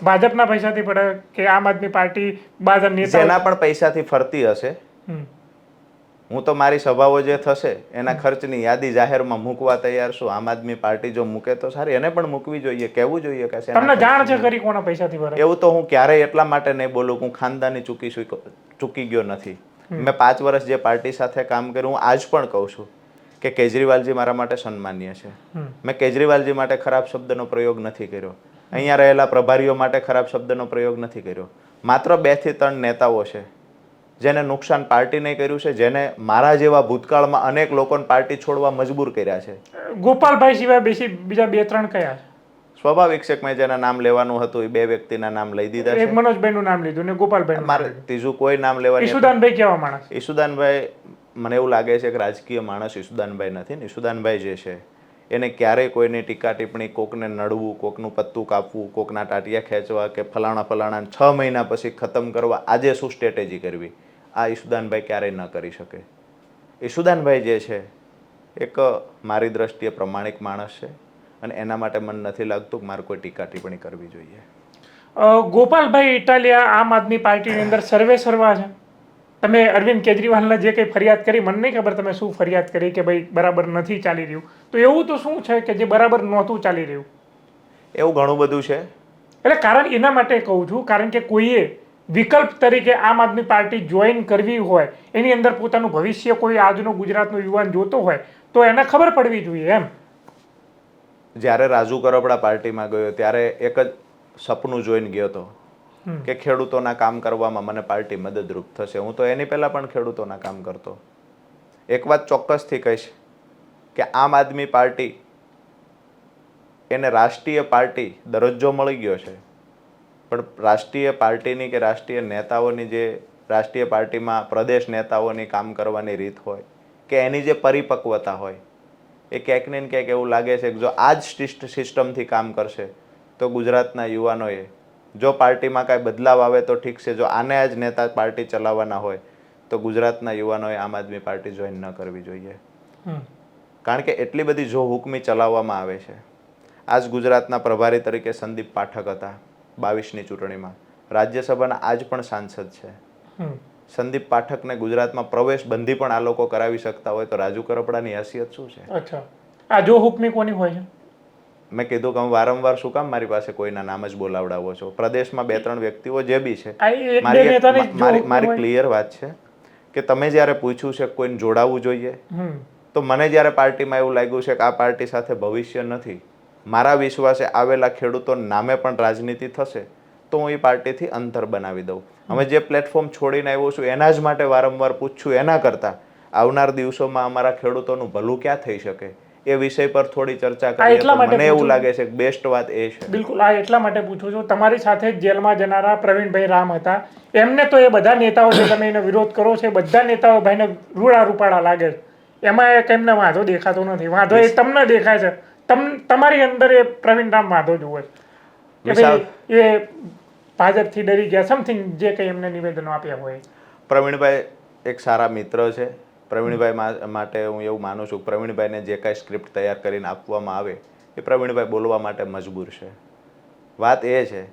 ભાજપના પૈસાથી પડે કે આમ આદમી પાર્ટી બાદ
જેના પણ પૈસાથી ફરતી હશે. હું તો મારી સભાઓ જે થશે એના ખર્ચની યાદી જાહેરમાં મૂકવા તૈયાર છું. આમ આદમી પાર્ટી જો મૂકે તો સારી, એને પણ મૂકવી જોઈએ, કહેવું જોઈએ કે
તમને જાણ છે ખરી કોના પૈસાથી ભરે.
એવું તો હું ક્યારેય એટલા માટે નહીં બોલું કે હું ખાનદાની ચૂકી ગયો નથી. મેં 5 વર્ષ જે પાર્ટી સાથે કામ કર્યું, હું આજ પણ કહું છું કે કેજરીવાલજી મારા માટે સન્માનીય છે. મેં કેજરીવાલજી માટે ખરાબ શબ્દનો પ્રયોગ નથી કર્યો. અહીંયા રહેલા પ્રભારીઓ માટે ખરાબ શબ્દનો પ્રયોગ નથી કર્યો. માત્ર 2 થી 3 નેતાઓ છે જેને નુકસાન પાર્ટીને કર્યું છે, જેને મારા જેવા ભૂતકાળમાં અનેક લોકોને પાર્ટી છોડવા મજબૂર કર્યા છે.
ગોપાલભાઈ સિવાય બીજા 2-3 કયા છે?
સ્વાભાવિક છે કે મેં જેના નામ લેવાનું હતું એ 2 વ્યક્તિના નામ લઈ દીધા છે.
એક મનોજભાઈનું નામ લીધું ને ગોપાલભાઈ.
મારે ત્રીજું કોઈ નામ લેવાનું.
ઈશુદાનભાઈ કેવા માણસ?
ઈશુદાનભાઈ મને એવું લાગે છે કે રાજકીય માણસ ઈશુદાનભાઈ નથી ને. ઈશુદાનભાઈ જે છે એને ક્યારેય કોઈની ટીકા ટિપ્પણી, કોકને નડવું, કોકનું પત્તું કાપવું, કોકના ટાટિયા ખેંચવા કે ફલાણા 6 મહિના પછી ખતમ કરવા, આજે શું સ્ટ્રેટેજી કરવી, આ ઈશુદાનભાઈ ક્યારેય ન કરી શકે. ઈશુદાનભાઈ જે છે એક મારી દ્રષ્ટિએ પ્રમાણિક માણસ છે અને એના માટે મને નથી લાગતું કે મારે કોઈ ટીકા ટિપ્પણી કરવી જોઈએ.
ગોપાલભાઈ ઇટાલિયા આમ આદમી પાર્ટીની અંદર સર્વા છે. તમે અરવિંદ કેજરીવાલને જે કંઈ ફરિયાદ કરી, મને નહીં ખબર તમે શું ફરિયાદ કરી કે ભાઈ બરાબર નથી ચાલી રહ્યું, તો એવું તો શું છે કે જે બરાબર નહોતું ચાલી રહ્યું?
એવું ઘણું બધું છે.
એટલે કારણ એના માટે કહું છું, કારણ કે કોઈએ વિકલ્પ તરીકે આમ આદમી પાર્ટી જોઈન કરવી હોય, એની અંદર પોતાનું ભવિષ્ય કોઈ આજનો ગુજરાતનો યુવાન જોતો હોય તો એને ખબર પડવી જોઈએ એમ.
જ્યારે રાજુ કરપડા પાર્ટીમાં ગયો ત્યારે એક જ સપનું જોઈને ગયો હતો કે ખેડૂતોના કામ કરવામાં મને પાર્ટી મદદરૂપ થશે. હું તો એની પહેલા પણ ખેડૂતોના કામ કરતો. એક વાત ચોક્કસથી કહીશ કે આમ આદમી પાર્ટી એને રાષ્ટ્રીય પાર્ટી દરજ્જો મળી ગયો છે, પણ રાષ્ટ્રીય પાર્ટીની કે રાષ્ટ્રીય નેતાઓની જે રાષ્ટ્રીય પાર્ટીમાં પ્રદેશ નેતાઓની કામ કરવાની રીત હોય કે એની જે પરિપક્વતા હોય એ ક્યાંક ને ક્યાંક એવું લાગે છે કે જો આ જ સિસ્ટમથી કામ કરશે તો ગુજરાતના યુવાનોએ, જો પાર્ટીમાં કાંઈ બદલાવ આવે તો ઠીક છે, જો આને જ નેતા પાર્ટી ચલાવવાના હોય તો ગુજરાતના યુવાનોએ આમ આદમી પાર્ટી જોઈન ન કરવી જોઈએ. કારણ કે એટલી બધી જો હુકમી ચલાવવામાં આવે છે. આજ ગુજરાતના પ્રભારી તરીકે સંદીપ પાઠક હતા 22ની ચૂંટણીમાં, રાજ્યસભાના આજ પણ સાંસદ છે. સંદીપ પાઠકને ગુજરાતમાં પ્રવેશ બંધી પણ આ લોકો કરાવી શકતા હોય તો રાજુ કરપડાની હેસિયત શું છે?
અચ્છા, આ જો હુકમી કોની હોય છે?
મેં કીધું કે હું વારંવાર શું કામ મારી પાસે કોઈના નામ જ બોલાવડાવો છો? પ્રદેશમાં 2-3 વ્યક્તિઓ જે બી છે, મારી ક્લિયર વાત છે કે તમે જ્યારે પૂછ્યું છે કોઈને જોડાવવું જોઈએ, તો મને જ્યારે પાર્ટીમાં એવું લાગ્યું છે કે આ પાર્ટી સાથે ભવિષ્ય નથી, મારા વિશ્વાસે આવેલા ખેડૂતોના નામે પણ રાજનીતિ થશે, તો હું એ પાર્ટીથી અંતર બનાવી દઉં. હવે જે પ્લેટફોર્મ છોડીને આવ્યો છું એના જ માટે વારંવાર પૂછું, એના કરતાં આવનાર દિવસોમાં અમારા ખેડૂતોનું ભલું ક્યાં થઈ શકે એ વિષય પર થોડી ચર્ચા કરીએ તો મને એવું લાગે છે કે બેસ્ટ વાત એ છે.
બિલકુલ, આ એટલા માટે પૂછું છું, તમારી સાથે જેલમાં જનારા પ્રવીણભાઈ રામ હતા, એમને તો એ બધા નેતાઓ જે તમે એનો વિરોધ કરો છો, બધા નેતાઓ ભાઈને રૂડા રૂપાળા લાગે છે, એમાં એમને વાંધો દેખાતો નથી. વાંધો એ તમને દેખાય છે, તમારી અંદર એ પ્રવીણ રામ વાંધો જુએ કે ભાઈ એ ભાજપથી ડરી ગયા, સમથિંગ જે કંઈ એમને નિવેદનો આપ્યા હોય.
પ્રવીણભાઈ એક સારા મિત્ર છે. પ્રવીણભાઈ માટે હું એવું માનું છું, પ્રવીણભાઈને જે કાંઈ સ્ક્રિપ્ટ તૈયાર કરીને આપવામાં આવે એ પ્રવીણભાઈ બોલવા માટે મજબૂર છે. વાત એ છે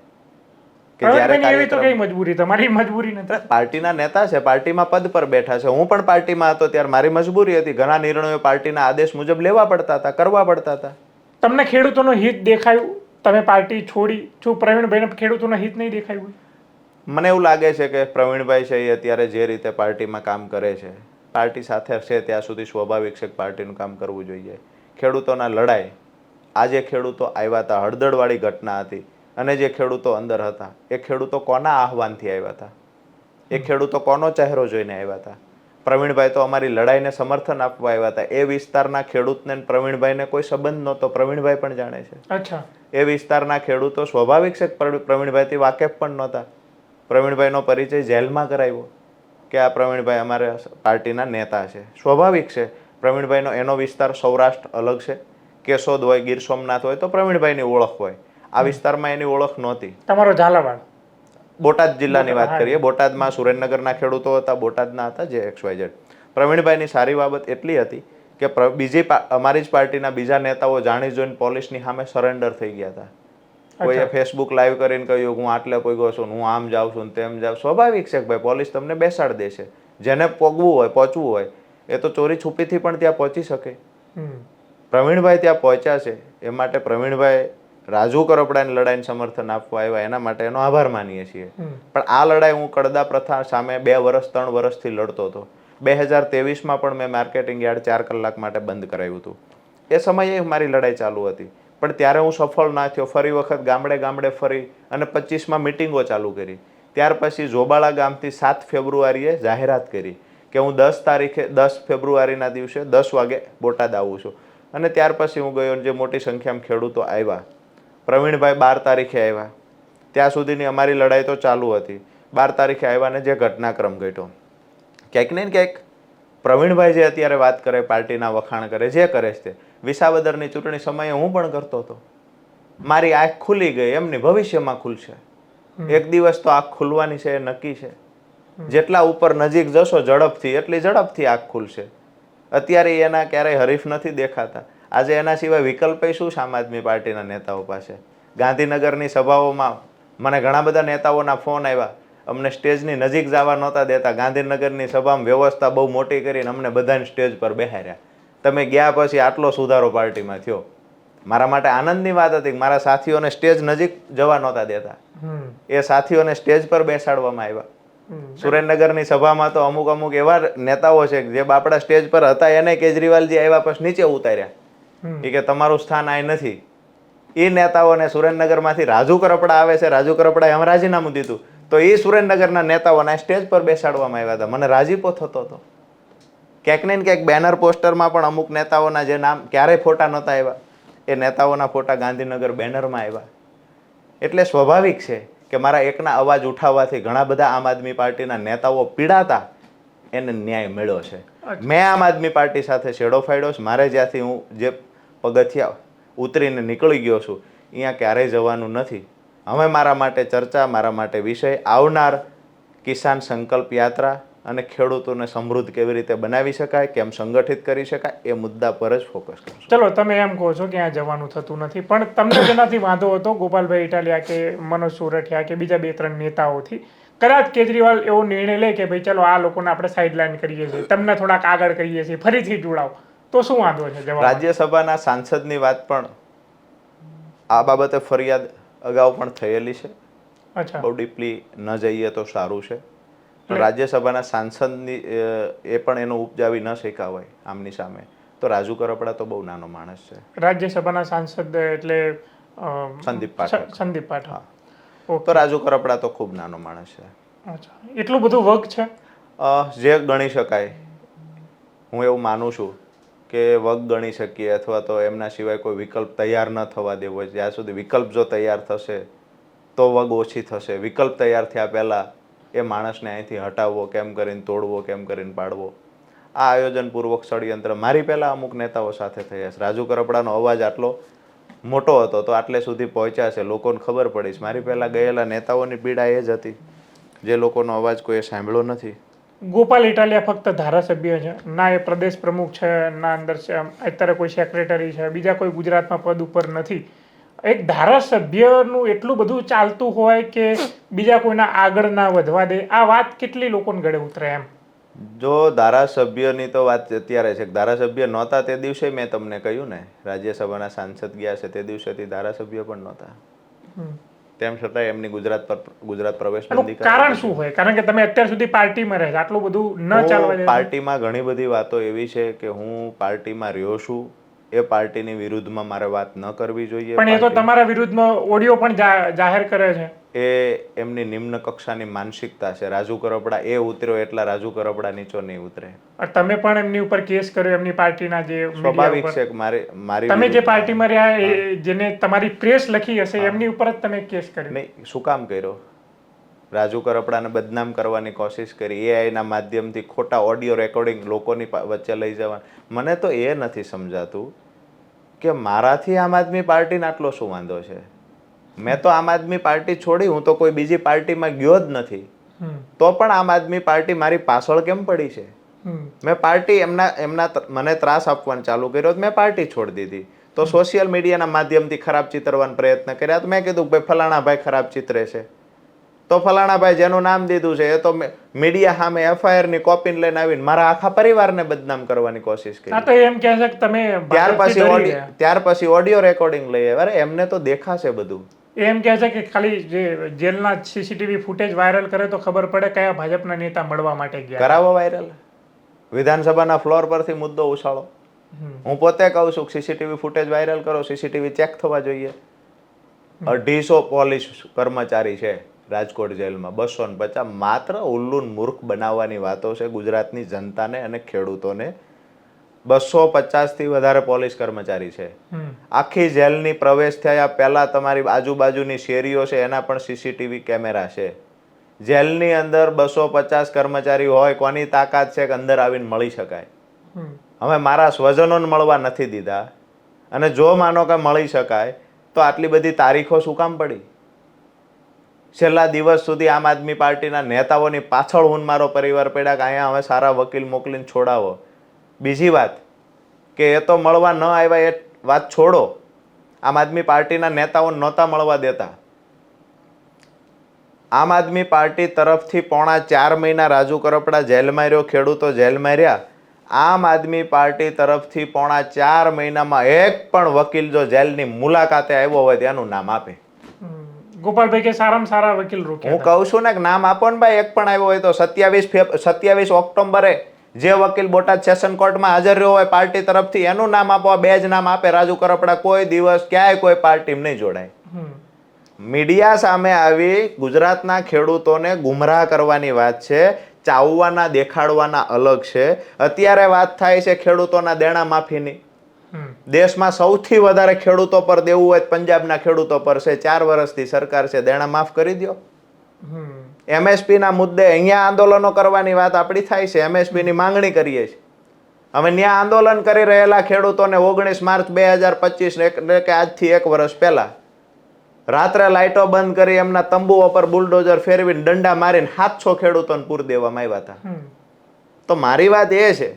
કે જ્યારે
કઈ મજબૂરી, તમારી મજબૂરી નથી.
પાર્ટીના નેતા છે, પાર્ટીમાં પદ પર બેઠા છે. હું પણ પાર્ટીમાં હતો ત્યારે મારી મજબૂરી હતી, ઘણા નિર્ણયો પાર્ટીના આદેશ મુજબ લેવા પડતા હતા, કરવા પડતા હતા.
તમને ખેડૂતોનું હિત દેખાયું, તમે પાર્ટી છોડી, શું પ્રવીણભાઈને ખેડૂતોનું હિત નહીં દેખાયું?
મને એવું લાગે છે કે પ્રવીણભાઈ છે એ અત્યારે જે રીતે પાર્ટીમાં કામ કરે છે, પાર્ટી સાથે છે ત્યાં સુધી સ્વાભાવિક છે કે પાર્ટીનું કામ કરવું જોઈએ. ખેડૂતોના લડાઈ, આજે ખેડૂતો આવ્યા હતા, હળદળવાળી ઘટના હતી, અને જે ખેડૂતો અંદર હતા એ ખેડૂતો કોના આહવાનથી આવ્યા હતા, એ ખેડૂતો કોનો ચહેરો જોઈને આવ્યા હતા? પ્રવીણભાઈ તો અમારી લડાઈને સમર્થન આપવા આવ્યા હતા. એ વિસ્તારના ખેડૂતને પ્રવીણભાઈને કોઈ સંબંધ નહોતો, પ્રવીણભાઈ પણ જાણે છે.
અચ્છા.
એ વિસ્તારના ખેડૂતો સ્વાભાવિક છે પ્રવીણભાઈથી વાકેફ પણ નહોતા. પ્રવીણભાઈનો પરિચય જેલમાં કરાવ્યો કે આ પ્રવીણભાઈ અમારા પાર્ટીના નેતા છે. સ્વાભાવિક છે, પ્રવીણભાઈનો એનો વિસ્તાર સૌરાષ્ટ્ર અલગ છે, કેશોદ હોય, ગીર સોમનાથ હોય તો પ્રવીણભાઈની ઓળખ હોય. આ વિસ્તારમાં એની ઓળખ નહોતી.
તમારો ઝાલાવાડ,
બોટાદ જિલ્લાની વાત કરીએ, બોટાદમાં સુરેન્દ્રનગરના ખેડૂતો હતા, બોટાદના હતા, જે XYZ. પ્રવીણભાઈની સારી બાબત એટલી હતી કે અમારી જ પાર્ટીના બીજા નેતાઓ જાણી જોઈને પોલીસની સામે સરેન્ડર થઈ ગયા હતા. કોઈએ ફેસબુક લાઈવ કરીને કહ્યું હું આટલે પહોંચ્યો છું, હું આમ જાઉં છું, તેમ જાઉં. સ્વાભાવિક છે કે ભાઈ પોલીસ તમને બેસાડી દેશે. જેને પહોંચવું હોય એ તો ચોરી છુપીથી પણ ત્યાં પહોંચી શકે. પ્રવીણભાઈ ત્યાં પહોંચ્યા છે, એ માટે પ્રવીણભાઈ રાજુ કરપડાની લડાઈને સમર્થન આપવા આવ્યા, એના માટે એનો આભાર માનીએ છીએ. પણ આ લડાઈ હું કડદા પ્રથા સામે 2-3 વર્ષથી લડતો હતો. 2023માં પણ મેં માર્કેટિંગ યાર્ડ 4 કલાક માટે બંધ કરાવ્યું હતું. એ સમયે મારી લડાઈ ચાલુ હતી, પણ ત્યારે હું સફળ ના થયો. ફરી વખત ગામડે ફરી અને 25માં મિટિંગો ચાલુ કરી. ત્યાર પછી જોબાળા ગામથી 7 ફેબ્રુઆરીએ જાહેરાત કરી કે હું 10 ફેબ્રુઆરીના દિવસે 10 વાગે બોટાદ આવું છું. અને ત્યાર પછી હું ગયો, જે મોટી સંખ્યામાં ખેડૂતો આવ્યા. પ્રવીણભાઈ 12 તારીખે આવ્યા. ત્યાં સુધીની અમારી લડાઈ તો ચાલુ હતી. 12 તારીખે આવ્યા ને જે ઘટનાક્રમ ઘટ્યો, ક્યાંક ને ક્યાંક પ્રવીણભાઈ જે અત્યારે વાત કરે, પાર્ટીના વખાણ કરે, જે કરે છે, વિસાવદરની ચૂંટણી સમયે હું પણ કરતો હતો. મારી આંખ ખુલી ગઈ, એમની ભવિષ્યમાં ખુલશે. એક દિવસ તો આંખ ખુલવાની છે, એ નક્કી છે. જેટલા ઉપર નજીક જશો ઝડપથી, એટલી ઝડપથી આંખ ખુલશે. અત્યારે એના ક્યારેય હરીફ નથી દેખાતા. આજે એના સિવાય વિકલ્પ શું છે આમ આદમી પાર્ટીના નેતાઓ પાસે? ગાંધીનગરની સભાઓમાં મને ઘણા બધા નેતાઓના ફોન આવ્યા, અમને સ્ટેજની નજીક જવા નહોતા દેતા. ગાંધીનગરની સભામાં વ્યવસ્થા બહુ મોટી કરીને અમને બધાને સ્ટેજ પર બેહાર્યા. તમે ગયા પછી આટલો સુધારો પાર્ટીમાં થયો. મારા માટે આનંદની વાત હતી કે મારા સાથીઓને સ્ટેજ નજીક જવા નહોતા દેતા. એ સાથીઓને સ્ટેજ પર બેસાડવામાં આવ્યા. સુરેન્દ્રનગરની સભામાં તો અમુક એવા નેતાઓ છે જે બાપડા સ્ટેજ પર હતા, એને કેજરીવાલજી આવ્યા પછી નીચે ઉતાર્યા કે તમારું સ્થાન આ નથી. એ નેતાઓને સુરેન્દ્રનગરમાંથી રાજુ કરપડા આવે છે, રાજુ કરપડાએ અમે રાજીનામું દીધું, તો એ સુરેન્દ્રનગરના નેતાઓને સ્ટેજ પર બેસાડવામાં આવ્યા હતા. મને રાજીપો થતો હતો. ક્યાંક ને ક્યાંક બેનર પોસ્ટરમાં પણ અમુક નેતાઓના જે નામ ક્યારેય ફોટા નહોતા આવ્યા, એ નેતાઓના ફોટા ગાંધીનગર બેનરમાં આવ્યા. એટલે સ્વાભાવિક છે કે મારા એકના અવાજ ઉઠાવવાથી ઘણા બધા આમ આદમી પાર્ટીના નેતાઓ પીડાતા, એને ન્યાય મળ્યો છે. મેં આમ આદમી પાર્ટી સાથે છેડો ફાડ્યો છે. મારે જ્યાંથી હું જે પગથિયા ઉતરીને નીકળી ગયો છું, અહીંયા ક્યારેય જવાનું નથી. હવે મારા માટે ચર્ચા, મારા માટે વિષય આવનાર કિસાન સંકલ્પ યાત્રા અને ખેડૂતોને સમૃદ્ધ કેવી રીતે બનાવી શકાય, કેમ સંગઠિત કરી શકાય, એ મુદ્દા પર જ ફોકસ કરશું.
ચલો, તમે એમ કહો છો કે આ જવાનું થતું નથી, પણ તમને જેનાથી વાંધો હતો ગોપાલભાઈ ઇટાલિયા કે મનોજ સોરઠિયા કે બીજા 2-3 નેતાઓથી, કદાચ કેજરીવાલ એવો નિર્ણય લે કે ભાઈ ચલો આ લોકોને આપણે સાઇડલાઇન કરીએ છીએ, તમને થોડાક આગળ કરીએ છીએ, ફરીથી જોડાઓ, તો શું વાંધો છે જવાબ?
રાજ્યસભાના સાંસદની વાત પણ આ બાબતે ફરિયાદ અગાઉ પણ થયેલી છે.
અચ્છા,
બહુ ડીપલી ન જઈએ તો સારું છે. રાજ્યસભાના સાંસદની એ પણ એનું ઉપજાવી ન શક્યા હોય આમની સામે, તો રાજુ કરપડા તો બહુ નાનો માણસ છે.
રાજ્યસભાના સાંસદ એટલે
સંદીપ પાઠક.
સંદીપ પાઠક.
હા, તો રાજુ કરપડા તો ખૂબ નાનો માણસ છે.
અચ્છા, એટલું બધું વગ છે?
જે ગણી શકાય, હું એવું માનું છું કે વગ ગણી શકીએ, અથવા તો એમના સિવાય કોઈ વિકલ્પ તૈયાર ન થવા દેવો. જ્યાં સુધી વિકલ્પ જો તૈયાર થશે તો વગ ઓછી થશે. વિકલ્પ તૈયાર થયા પહેલાં એ માણસને અહીંથી હટાવવો કેમ કરીને, તોડવો કેમ કરીને પાડવો, આ આયોજનપૂર્વક ષડયંત્ર મારી પહેલાં અમુક નેતાઓ સાથે થયા છે. રાજુ કરપડાનો અવાજ આટલો મોટો હતો તો આટલે સુધી પહોંચ્યા છે, લોકોને ખબર પડી છે. મારી પહેલાં ગયેલા નેતાઓની પીડા એ જ હતી, જે લોકોનો અવાજ કોઈએ સાંભળ્યો નથી.
ગોપાલ ઇટાલિયા ફક્ત ધારાસભ્ય છે, ના એ પ્રદેશ પ્રમુખ છે, ના અંદર અત્યારે કોઈ સેક્રેટરી છે, બીજા કોઈ ગુજરાતમાં પદ ઉપર નથી. એક ધારાસભ્યનું એટલું બધું ચાલતું હોય કે બીજા કોઈના આગળ ના વધવા દે, આ વાત કેટલી લોકોને ગળે ઉતરે એમ?
જો ધારાસભ્યની તો વાત અત્યારે છે, ધારાસભ્ય નહોતા તે દિવસે મેં તમને કહ્યું ને, રાજ્યસભાના સાંસદ ગયા છે તે દિવસેથી ધારાસભ્ય પણ નહોતા. તેમ છતાં એમની ગુજરાત પ્રવેશ બંધી
કારણ શું હોય? કારણ કે તમે અત્યાર સુધી પાર્ટીમાં રહે, આટલું બધું ન ચાલવા દે.
પાર્ટીમાં ઘણી બધી વાતો એવી છે કે હું પાર્ટીમાં રહ્યો છું, એ પાર્ટીની વિરુદ્ધમાં મારે વાત ન કરવી જોઈએ.
પણ એ તો તમારા વિરુદ્ધમાં ઓડિયો પણ જાહેર કરે છે.
એ એમની નિમ્ન કક્ષાની માનસિકતા છે. રાજુ કરપડા એ ઉતર્યો એટલા રાજુ કરપડા નીચો નહીં ઉતરે.
તમે પણ એમની ઉપર કેસ કર્યો, એમની પાર્ટીના જે
સ્વાભાવિક છે કે મારી
તમે જે પાર્ટીમાં રહ્યા જેને તમારી પ્રેસ લખી હશે એમની ઉપર જ તમે કેસ કર્યો.
નહીં, શું કામ કર્યો? રાજુ કરપડાને બદનામ કરવાની કોશિશ કરી, એઆઈના માધ્યમથી ખોટા ઓડિયો રેકોર્ડિંગ લોકોની વચ્ચે લઈ જવા. મને તો એ નથી સમજાતું કે મારાથી આમ આદમી પાર્ટીને આટલો શું વાંધો છે? મેં તો આમ આદમી પાર્ટી છોડી, હું તો કોઈ બીજી પાર્ટીમાં ગયો જ નથી, તો પણ આમ આદમી પાર્ટી મારી પાછળ કેમ પડી છે? મેં પાર્ટી એમના મને ત્રાસ આપવાનું ચાલુ કર્યો, મેં પાર્ટી છોડી દીધી. તો સોશિયલ મીડિયાના માધ્યમથી ખરાબ ચિતરવાનો પ્રયત્ન કર્યા, તો મેં કીધું ભાઈ ફલાણા ભાઈ ખરાબ ચિત્રે છે, તો ફલાણા ભાઈ જેનું નામ દીધું છે એ તો મીડિયા સામે એફઆઈઆર ની કોપીને લઈને આવીને મારા આખા પરિવારને બદનામ કરવાની કોશિશ કરી.
તો એમ કહે છે કે તમે
ત્યાર પછી ઓડિયો રેકોર્ડિંગ લઈ આવ્યા. એમને તો દેખાશે બધું.
એમ કહે છે કે ખાલી જે જેલના સીસીટીવી ફૂટેજ વાયરલ કરે તો ખબર પડે કયા ભાજપના નેતા મળવા માટે ગયા.
કરાવો વાયરલ, વિધાનસભાના ફ્લોર પરથી મુદ્દો ઉછાળો. હું પોતે કહું છું સીસીટીવી ફૂટેજ વાયરલ કરો, સીસીટીવી ચેક થવા જોઈએ. 250 પોલીસ કર્મચારી છે રાજકોટ જેલમાં, 250. માત્ર ઉલ્લુન મૂર્ખ બનાવવાની વાતો છે ગુજરાતની જનતાને અને ખેડૂતોને. 250 થી વધારે પોલીસ કર્મચારી છે. આખી જેલની પ્રવેશ થયા પહેલા તમારી આજુબાજુની શેરીઓ છે એના પણ સીસીટીવી કેમેરા છે. જેલની અંદર 250 કર્મચારી હોય, કોની તાકાત છે કે અંદર આવીને મળી શકાય? હવે મારા સ્વજનોને મળવા નથી દીધા, અને જો માનો કે મળી શકાય તો આટલી બધી તારીખો શું કામ પડી? છેલ્લા દિવસ સુધી આમ આદમી પાર્ટીના નેતાઓની પાછળ હું મારો પરિવાર પડ્યા કે અહીંયા હવે સારા વકીલ મોકલીને છોડાવો. બીજી વાત કે એ તો મળવા ન આવ્યા એ વાત છોડો, આમ આદમી પાર્ટીના નેતાઓ નહોતા મળવા દેતા. આમ આદમી પાર્ટી તરફથી 4.5 મહિના રાજુ કરપડા જેલમાં રહ્યો, ખેડૂતો જેલમાં રહ્યા. આમ આદમી પાર્ટી તરફથી 4.5 મહિનામાં એક પણ વકીલ જો જેલની મુલાકાતે આવ્યો હોય તેનું નામ આપે.
ગોપાલભાઈ કે સારામાં સારા વકીલ રોક્યા.
હું કહું છું ને કે નામ આપો ને ભાઈ, એક પણ આવ્યો હોય તો. 27 ઓક્ટોબરે જે વકીલ બોટાદ સેશન કોર્ટમાં હાજર રહ્યો હોય પાર્ટી તરફથી એનું નામ આપો. 2 જ નામ આપે. રાજુ કરપડા કોઈ દિવસ ક્યાંય કોઈ પાર્ટીમાં નહીં જોડાય. મીડિયા સામે આવી ગુજરાતના ખેડૂતોને ગુમરાહ કરવાની વાત છે, ચાવવાના દેખાડવાના અલગ છે. અત્યારે વાત થાય છે ખેડૂતોના દેણા માફીની. દેશમાં સૌથી વધારે ખેડૂતો પર દેવું હોય પંજાબના ખેડૂતો પર છે. 4 વર્ષથી સરકાર છે, દેણા માફ કરી દો. એમએસપી ના મુદ્દે અહીંયા આંદોલનો કરવાની વાત આપણી થાય છે, એમએસપી ની માંગણી કરીએ છીએ. અમે ત્યાં આંદોલન કરી રહેલા ખેડૂતોને 19 માર્ચ 2025 એટલે કે આજથી 1 વર્ષ પહેલા રાત્રે લાઇટો બંધ કરી એમના તંબુઓ પર બુલડોઝર ફેરવીને દંડા મારીને 700 ખેડૂતોને પૂર દેવામાં આવ્યા હતા. તો મારી વાત એ છે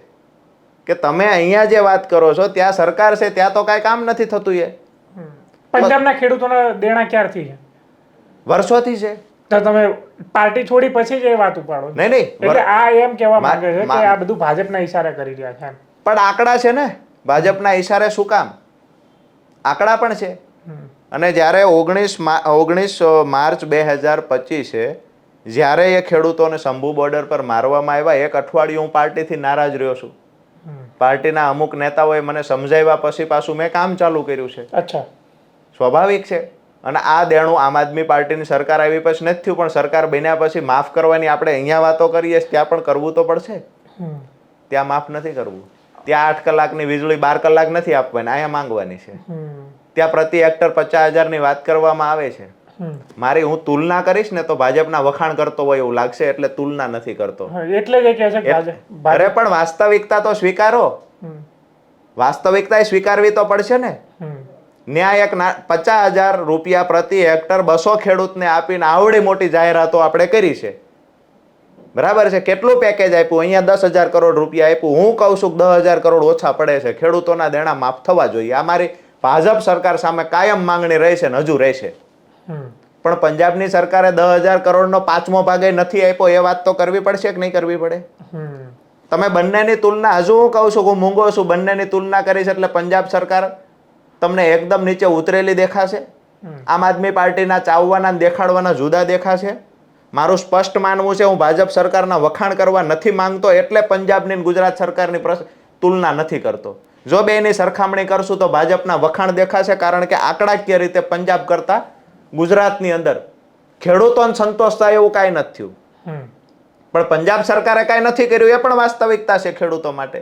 કે તમે અહીંયા જે વાત કરો છો ત્યાં સરકાર છે, ત્યાં તો કાંઈ કામ નથી થતું. એ
પંજાબના ખેડૂતોના દેણા ક્યારથી છે?
વર્ષોથી છે.
તો તમે પાર્ટી છોડી પછી જ એ વાત ઉપાડો?
નહીં.
એટલે આ એમ કહેવા માંગે છે કે આ બધું ભાજપના ઈશારે કરી રહ્યા છે.
પણ આંકડા છે ને, ભાજપના ઈશારે શું કામ? આંકડા પણ છે. અને જ્યારે 19 માર્ચ 2025 જ્યારે એ ખેડૂતોને શંભુ બોર્ડર પર મારવામાં આવ્યા, એક અઠવાડિયું હું પાર્ટીથી નારાજ રહ્યો છું. પાર્ટીના અમુક નેતાઓએ મને સમજાવ્યા પછી પાછું મેં કામ ચાલુ કર્યું છે.
અચ્છા,
સ્વાભાવિક છે. અને આ દેણું આમ આદમી પાર્ટીની સરકાર આવી પછી નથી થયું, પણ સરકાર બન્યા પછી માફ કરવાની આપણે અહીંયા વાતો કરીએ ત્યાં પણ કરવું તો પડશે. ત્યાં માફ નથી કરવું. ત્યાં 8 કલાકની વીજળી 12 કલાક નથી આપવાની, અહીંયા માંગવાની છે. ત્યાં પ્રતિ હેક્ટર 50,000ની વાત કરવામાં આવે છે. મારી હું તુલના કરીશ ને તો ભાજપના વખાણ કરતો હોય એવું લાગશે, એટલે તુલના નથી કરતો.
એટલે જ કહે છે કે
અરે પણ વાસ્તવિકતા તો સ્વીકારો. વાસ્તવિકતા સ્વીકારવી તો પડશે ને. ન્યાય 50,000 રૂપિયા પ્રતિ હેક્ટર 200 ખેડૂતને આપીને આવડી મોટી જાહેરાતો આપણે કરી છે. બરાબર છે. કેટલું પેકેજ આપ્યું? અહીંયા 10,000 કરોડ રૂપિયા આપ્યું. હું કહું છું 10,000 કરોડ ઓછા પડે છે. ખેડૂતોના દેણા માફ થવા જોઈએ. આ મારી ભાજપ સરકાર સામે કાયમ માંગણી રહેશે ને હજુ રહેશે. પણ પંજાબની સરકારે 10,000 કરોડનો 5મો ભાગ નથી આપ્યો. એ વાત તો કરવી પડશે કે નહીં કરવી પડે? તમે બંનેની તુલના, હજુ હું કહું છું હું મૂંગો છું, બંનેની તુલના કરીશ એટલે પંજાબ સરકાર તમને એકદમ નીચે ઉતરેલી દેખાશે. આમ આદમી પાર્ટીના ચાવવાના દેખાડવાના જુદા દેખાશે. મારું સ્પષ્ટ માનવું છે, હું ભાજપ સરકારના વખાણ કરવા નથી માંગતો, એટલે પંજાબની ગુજરાત સરકારની તુલના નથી કરતો. જો બેની સરખામણી કરશું તો ભાજપના વખાણ દેખાશે, કારણ કે આંકડાકીય રીતે પંજાબ કરતા ગુજરાતની અંદર ખેડૂતોને સંતોષ થાય એવું કાંઈ નથી થયું. પણ પંજાબ સરકારે કાંઈ નથી કર્યું, એ પણ વાસ્તવિકતા છે ખેડૂતો માટે.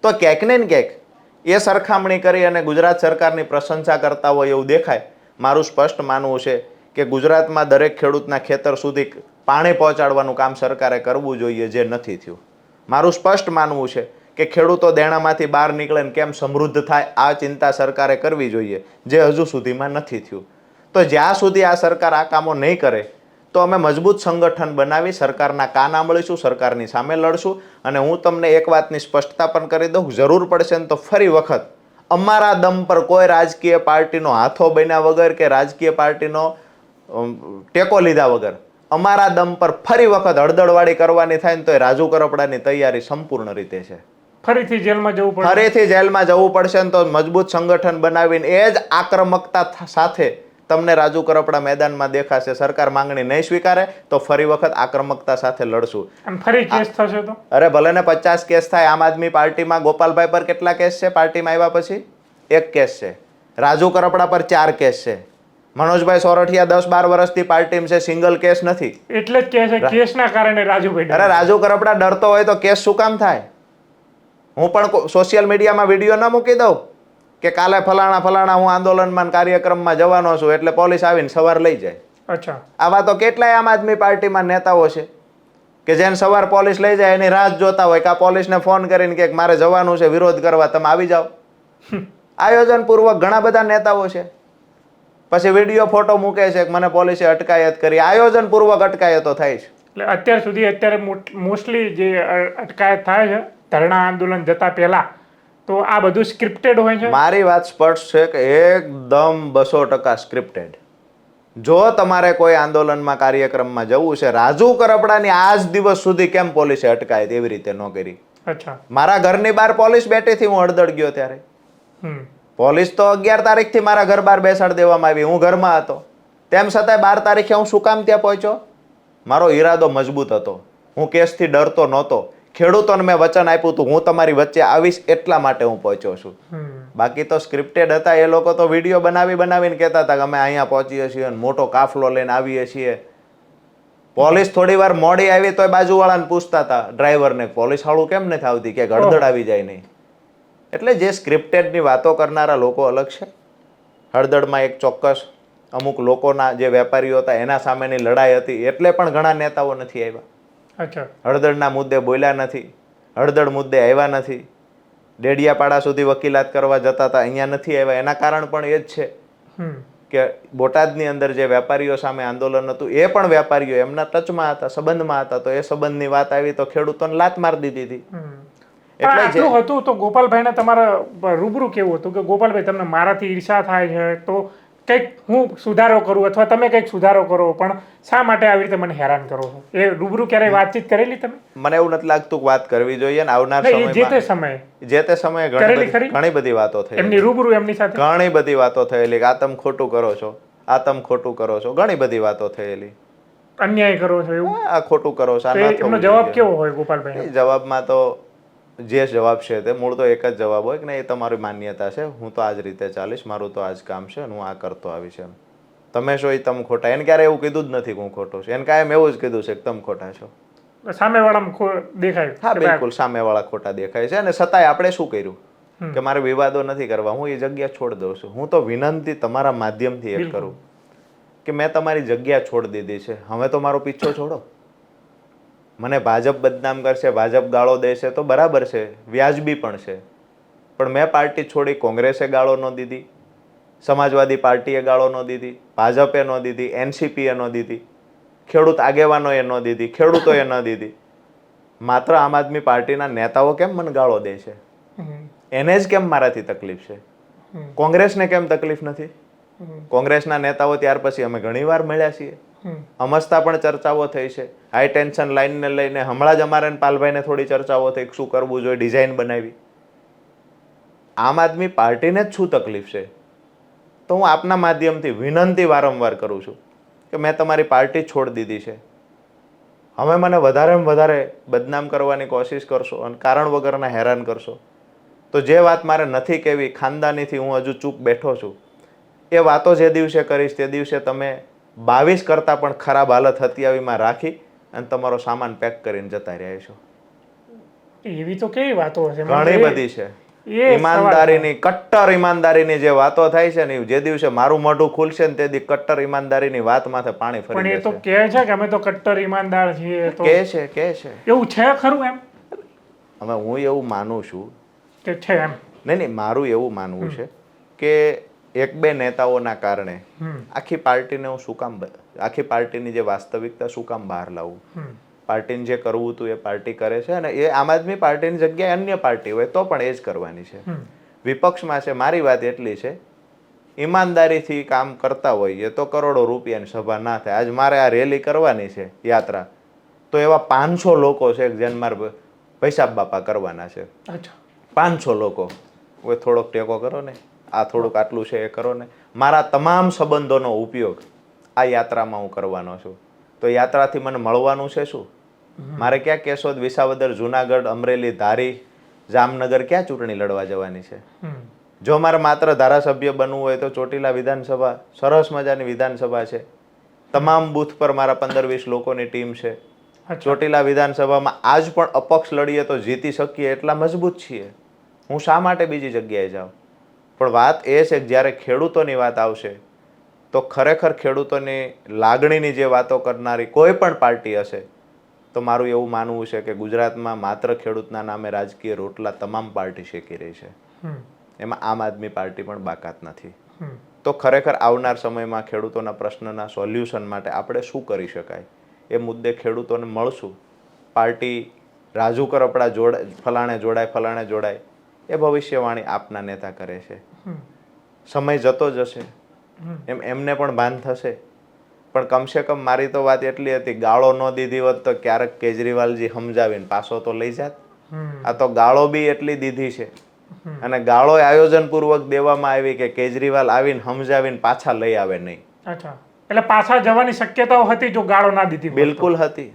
તો ક્યાંક ને ક્યાંક એ સરખામણી કરી અને ગુજરાત સરકારની પ્રશંસા કરતા હોય એવું દેખાય. મારું સ્પષ્ટ માનવું છે કે ગુજરાતમાં દરેક ખેડૂતના ખેતર સુધી પાણી પહોંચાડવાનું કામ સરકારે કરવું જોઈએ, જે નથી થયું. મારું સ્પષ્ટ માનવું છે કે ખેડૂતો દેણામાંથી બહાર નીકળે ને કેમ સમૃદ્ધ થાય, આ ચિંતા સરકારે કરવી જોઈએ, જે હજુ સુધીમાં નથી થયું. તો જ્યાં સુધી આ સરકાર આ કામો નહીં કરે તો અમે મજબૂત સંગઠન બનાવી સરકારના કાન આંબળીશું, સરકારની સામે લડશું. અને હું તમને એક વાતની સ્પષ્ટતા પણ કરી દઉં, જરૂર પડશે ને તો ફરી વખત અમારા દમ પર કોઈ રાજકીય પાર્ટીનો હાથો બન્યા વગર કે રાજકીય પાર્ટીનો ટેકો લીધા વગર અમારા દમ પર ફરી વખત હળદળવાડી કરવાની થાય ને તો એ રાજુ કરપડાની તૈયારી સંપૂર્ણ રીતે છે.
ફરીથી જેલમાં જવું પડશે,
ફરીથી જેલમાં જવું પડશે ને તો મજબૂત સંગઠન બનાવીને એ જ આક્રમકતા સાથે તમને રાજુ કરપડા મેદાનમાં દેખાશે. સરકાર માંગણી નહીં સ્વીકારે તો ફરી વખત આક્રમકતા સાથે લડશું.
અને ફરી કેસ થશે તો?
અરે ભલે ને 50 કેસ થાય. આમ આદમી પાર્ટીમાં ગોપાલભાઈ પર કેટલા કેસ છે? પાર્ટીમાં આવ્યા પછી 1 કેસ છે. રાજુ કરપડા પર 4 કેસ છે. મનોજભાઈ સોરઠિયા 10-12 વર્ષથી પાર્ટીમાં છે, સિંગલ કેસ નથી.
એટલે જ કહે છે કેસના કારણે રાજુભાઈ.
અરે રાજુ કરપડા ડરતો હોય તો કેસ શું કામ થાય? હું પણ સોશિયલ મીડિયામાં વિડીયો ન મૂકી દઉં કે કાલે ફલાણા હું આંદોલનમાં કાર્યક્રમમાં જવાનો છું એટલે પોલીસ આવીને સવાર લઈ જાય.
અચ્છા,
આવા તો કેટલાય આમ આદમી પાર્ટીમાં નેતાઓ છે કે જેને સવાર પોલીસ લઈ જાય એની રાહ જોતા હોય કે આ પોલીસને ફોન કરીને કે મારે જવાનું છે વિરોધ કરવા, તમે આવી જાઓ. આયોજન પૂર્વક ઘણા બધા નેતાઓ છે. પછી વિડીયો ફોટો મૂકે છે કે મને પોલીસે અટકાયત કરી. આયોજન પૂર્વક અટકાયતો થાય છે.
એટલે અત્યારે મોસ્ટલી જે અટકાયત થાય છે ધરણા આંદોલન જતા પહેલા, તો આ બધું સ્ક્રિપ્ટેડ હોય છે.
મારી વાત સ્પષ્ટ છે કે એકદમ 200% સ્ક્રિપ્ટેડ. જો તમારે કોઈ આંદોલનમાં કાર્યક્રમમાં જવું છે, રાજુ કરપડાની આજ દિવસ સુધી કેમ પોલીસે અટકાયત એવી રીતે ન કરી?
અચ્છા,
મારા ઘરની બહાર પોલીસ બેઠી હતી, હું હળદળ ગયો ત્યારે. પોલીસ તો 11 તારીખથી મારા ઘર બહાર બેસાડી દેવામાં આવી. હું ઘરમાં હતો, તેમ છતાંય 12 તારીખે હું શું કામ ત્યાં પહોંચ્યો? મારો ઈરાદો મજબૂત હતો. હું કેસથી ડરતો નહોતો. ખેડૂતોને મેં વચન આપ્યું હતું હું તમારી વચ્ચે આવીશ, એટલા માટે હું પહોંચ્યો છું. બાકી તો સ્ક્રિપ્ટેડ હતા. એ લોકો તો વિડીયો બનાવીને કહેતા હતા કે અમે અહીંયા પહોંચીએ છીએ અને મોટો કાફલો લઈને આવીએ છીએ. પોલીસ થોડી વાર મોડી આવી તો બાજુવાળાને પૂછતા હતા ડ્રાઈવરને, પોલીસ વાળું કેમ નથી આવતી, કે હળદળ આવી જાય નહીં. એટલે જે સ્ક્રિપ્ટેડની વાતો કરનારા લોકો અલગ છે. હળદળમાં એક ચોક્કસ અમુક લોકોના જે વેપારીઓ હતા એના સામેની લડાઈ હતી, એટલે પણ ઘણા નેતાઓ નથી આવ્યા.
અચ્છા,
હળદળના મુદ્દે બોલ્યા નથી, હળદળ મુદ્દે આવ્યા નથી. ડેડિયાપાડા સુધી વકીલાત કરવા જતા હતા, અહીંયા નથી આવ્યા. એના કારણ પણ એ જ છે કે બોટાદની અંદર જે વેપારીઓ સામે આંદોલન હતું એ પણ વેપારીઓ એમના ટચમાં હતા, સંબંધમાં હતા. તો એ સંબંધની વાત આવી તો ખેડૂતોને લાત મારી દીધી હતી.
એટલે આટલું હતું તો ગોપાલભાઈને તમારા રૂબરૂ કેવું હતું કે ગોપાલભાઈ તમને મારાથી ઈર્ષા થાય છે, તો કંઈક હું સુધારો કરું અથવા તમે કંઈક સુધારો કરો, પણ શા માટે આવી રીતે મને હેરાન કરો છો? એ રૂબરૂ ક્યારેય વાતચીત કરેલી તમે?
મને એવું નથી લાગતું કે વાત કરવી જોઈએ ને આવનાર
નહીં, જે તે
સમયમાં
સમયે
જે તે સમયે
કરેલી ખરી?
ઘણી બધી વાતો થઈ,
એમની રૂબરૂ એમની સાથે
ઘણી બધી વાતો થયેલી કે આ તમે ખોટું કરો છો, આ તમે ખોટું કરો છો, ઘણી બધી વાતો થયેલી.
અન્યાય કરો છો એવું?
આ ખોટું કરો છો, આ
તો
ન
એમનો
થવું
જવાબ
જોઈએ.
કેવો હોય ગોપાલભાઈ?
એ જવાબમાં તો જે જવાબ છે તે મૂળ તો એક જ જવાબ હોય કે નહીં, એ તમારી માન્યતા છે, હું તો આ જ રીતે ચાલીશ, મારું તો આ જ કામ છે અને હું આ કરતો આવીશ. એમ તમે છો એ તમે ખોટા. એને ક્યારે એવું કીધું જ નથી કે હું ખોટો છું. એને કાયમ એવું જ કીધું છે કે તમે ખોટા છો.
સામેવાળામાં દેખાય.
હા, બિલકુલ સામેવાળા ખોટા દેખાય છે. અને છતાંય આપણે શું કર્યું
હમ.
કે મારે વિવાદો નથી કરવા, હું એ જગ્યા છોડી દઉં છું. હું તો વિનંતી તમારા માધ્યમથી એક
બિલકુલ.
કરું કે મેં તમારી જગ્યા છોડી દીધી છે, હવે તો મારો પીછો છોડો. મને ભાજપ બદનામ કરશે, ભાજપ ગાળો દેશે તો બરાબર છે, વ્યાજબી પણ છે, પણ મેં પાર્ટી છોડી, કોંગ્રેસે ગાળો ન દીધી, સમાજવાદી પાર્ટીએ ગાળો ન દીધી, ભાજપે ન દીધી, એનસીપીએ ન દીધી, ખેડૂત આગેવાનોએ ન દીધી, ખેડૂતોએ ન દીધી. માત્ર આમ આદમી પાર્ટીના નેતાઓ કેમ મને ગાળો દે છે?
હમ.
એને જ કેમ મારાથી તકલીફ છે?
હમ.
કોંગ્રેસને કેમ તકલીફ નથી?
હમ.
કોંગ્રેસના નેતાઓ ત્યાર પછી અમે ઘણીવાર મળ્યા છીએ,
હમ.
અમસ્તા પણ ચર્ચાઓ થઈ છે. હાઈ ટેન્શન લાઈનને લઈને હમણાં જ અમારે પાલભાઈને થોડી ચર્ચાઓ થઈ, શું કરવું જોઈએ, ડિઝાઇન બનાવી. આમ આદમી પાર્ટીને જ શું તકલીફ છે? તો હું આપના માધ્યમથી વિનંતી વારંવાર કરું છું કે મેં તમારી પાર્ટી છોડી દીધી છે, હવે મને વધારેમાં વધારે બદનામ કરવાની કોશિશ કરશો અને કારણ વગરના હેરાન કરશો તો જે વાત મારે નથી કહેવી, ખાનદાનીથી હું હજુ ચૂપ બેઠો છું, એ વાતો જે દિવસે કરીશ તે દિવસે તમે 22 કરતાં પણ ખરાબ હાલત હત્યાવીમાં રાખી અને તમારો સામાન પેક કરીને જતા રહ્યા છો.
એવી તો કેવી વાતો હશે?
ઘણી બધી છે.
એ
ઈમાનદારીની, કટ્ટર ઈમાનદારીની જે વાતો થાય છે ને, જે દિવસે મારું મોઢું ખુલશે ને તે દી કટ્ટર ઈમાનદારીની વાત માથે પાણી
પણ
ફરી
એ તો
જશે.
કહે છે કે અમે તો કટ્ટર ઈમાનદાર છીએ, તો
કે છે
એવું છે ખરું એમ
હવે હું એવું માનું છું
કે છે એમ?
નહીં, મારું એવું માનવું છે કે એક બે નેતાઓના કારણે
હમ.
આખી પાર્ટીને હું શું કામ આખી પાર્ટીની જે વાસ્તવિકતા શું કામ બહાર લાવું?
હમ.
પાર્ટીને જે કરવું હતું એ પાર્ટી કરે છે અને એ આમ આદમી પાર્ટીની જગ્યાએ અન્ય પાર્ટી હોય તો પણ એ જ કરવાની છે.
હમ.
વિપક્ષમાં છે. મારી વાત એટલી છે, ઈમાનદારીથી કામ કરતા હોઈએ તો કરોડો રૂપિયાની સભા ના થાય. આજ મારે આ રેલી કરવાની છે, યાત્રા, તો એવા 500 લોકો છે જેને મારે પૈસા બાપા કરવાના છે.
અચ્છા.
500 લોકો. હવે થોડોક ટેકો કરો ને, આ થોડુંક આટલું છે એ કરો ને. મારા તમામ સંબંધોનો ઉપયોગ આ યાત્રામાં હું કરવાનો છું. તો યાત્રાથી મને મળવાનું છે શું? મારે ક્યાં કેશોદ, વિસાવદર, જુનાગઢ, અમરેલી, ધારી, જામનગર ક્યાં ચૂંટણી લડવા જવાની છે?
હમ.
જો મારે માત્ર ધારાસભ્ય બનવું હોય તો ચોટીલા વિધાનસભા સરસ મજાની વિધાનસભા છે, તમામ બૂથ પર મારા 15-20 લોકોની ટીમ છે. ચોટીલા વિધાનસભામાં આજ પણ અપક્ષ લડીએ તો જીતી શકીએ એટલા મજબૂત છીએ. હું શા માટે બીજી જગ્યાએ જાઉં? પણ વાત એ છે કે જ્યારે ખેડૂતોની વાત આવશે તો ખરેખર ખેડૂતોની લાગણીની જે વાતો કરનારી કોઈ પણ પાર્ટી હશે તો મારું એવું માનવું છે કે ગુજરાતમાં માત્ર ખેડૂતના નામે રાજકીય રોટલા તમામ પાર્ટી શેકી રહી છે. એમાં આમ આદમી પાર્ટી પણ બાકાત નથી. તો ખરેખર આવનાર સમયમાં ખેડૂતોના પ્રશ્નના સોલ્યુશન માટે આપણે શું કરી શકાય એ મુદ્દે ખેડૂતોને મળશું. પાર્ટી રાજુ કરપડા ફલાણે જોડાય એ ભવિષ્યવાણી આપના નેતા કરે છે. સમય જતો જશે એમને પણ ભાન થશે. પણ કમસે કમ મારી તો વાત એટલી હતી, ગાળો ન દીધી હોત તો ક્યારેક કેજરીવાલજી સમજાવીને પાછો તો લઈ જાત. આ તો ગાળો બી એટલી દીધી છે અને ગાળો આયોજનપૂર્વક દેવામાં આવી કે કેજરીવાલ આવીને સમજાવીને પાછા લઈ આવે નહીં.
અચ્છા, એટલે પાછા જવાની શક્યતાઓ હતી જો ગાળો ના દીધી?
બિલકુલ હતી.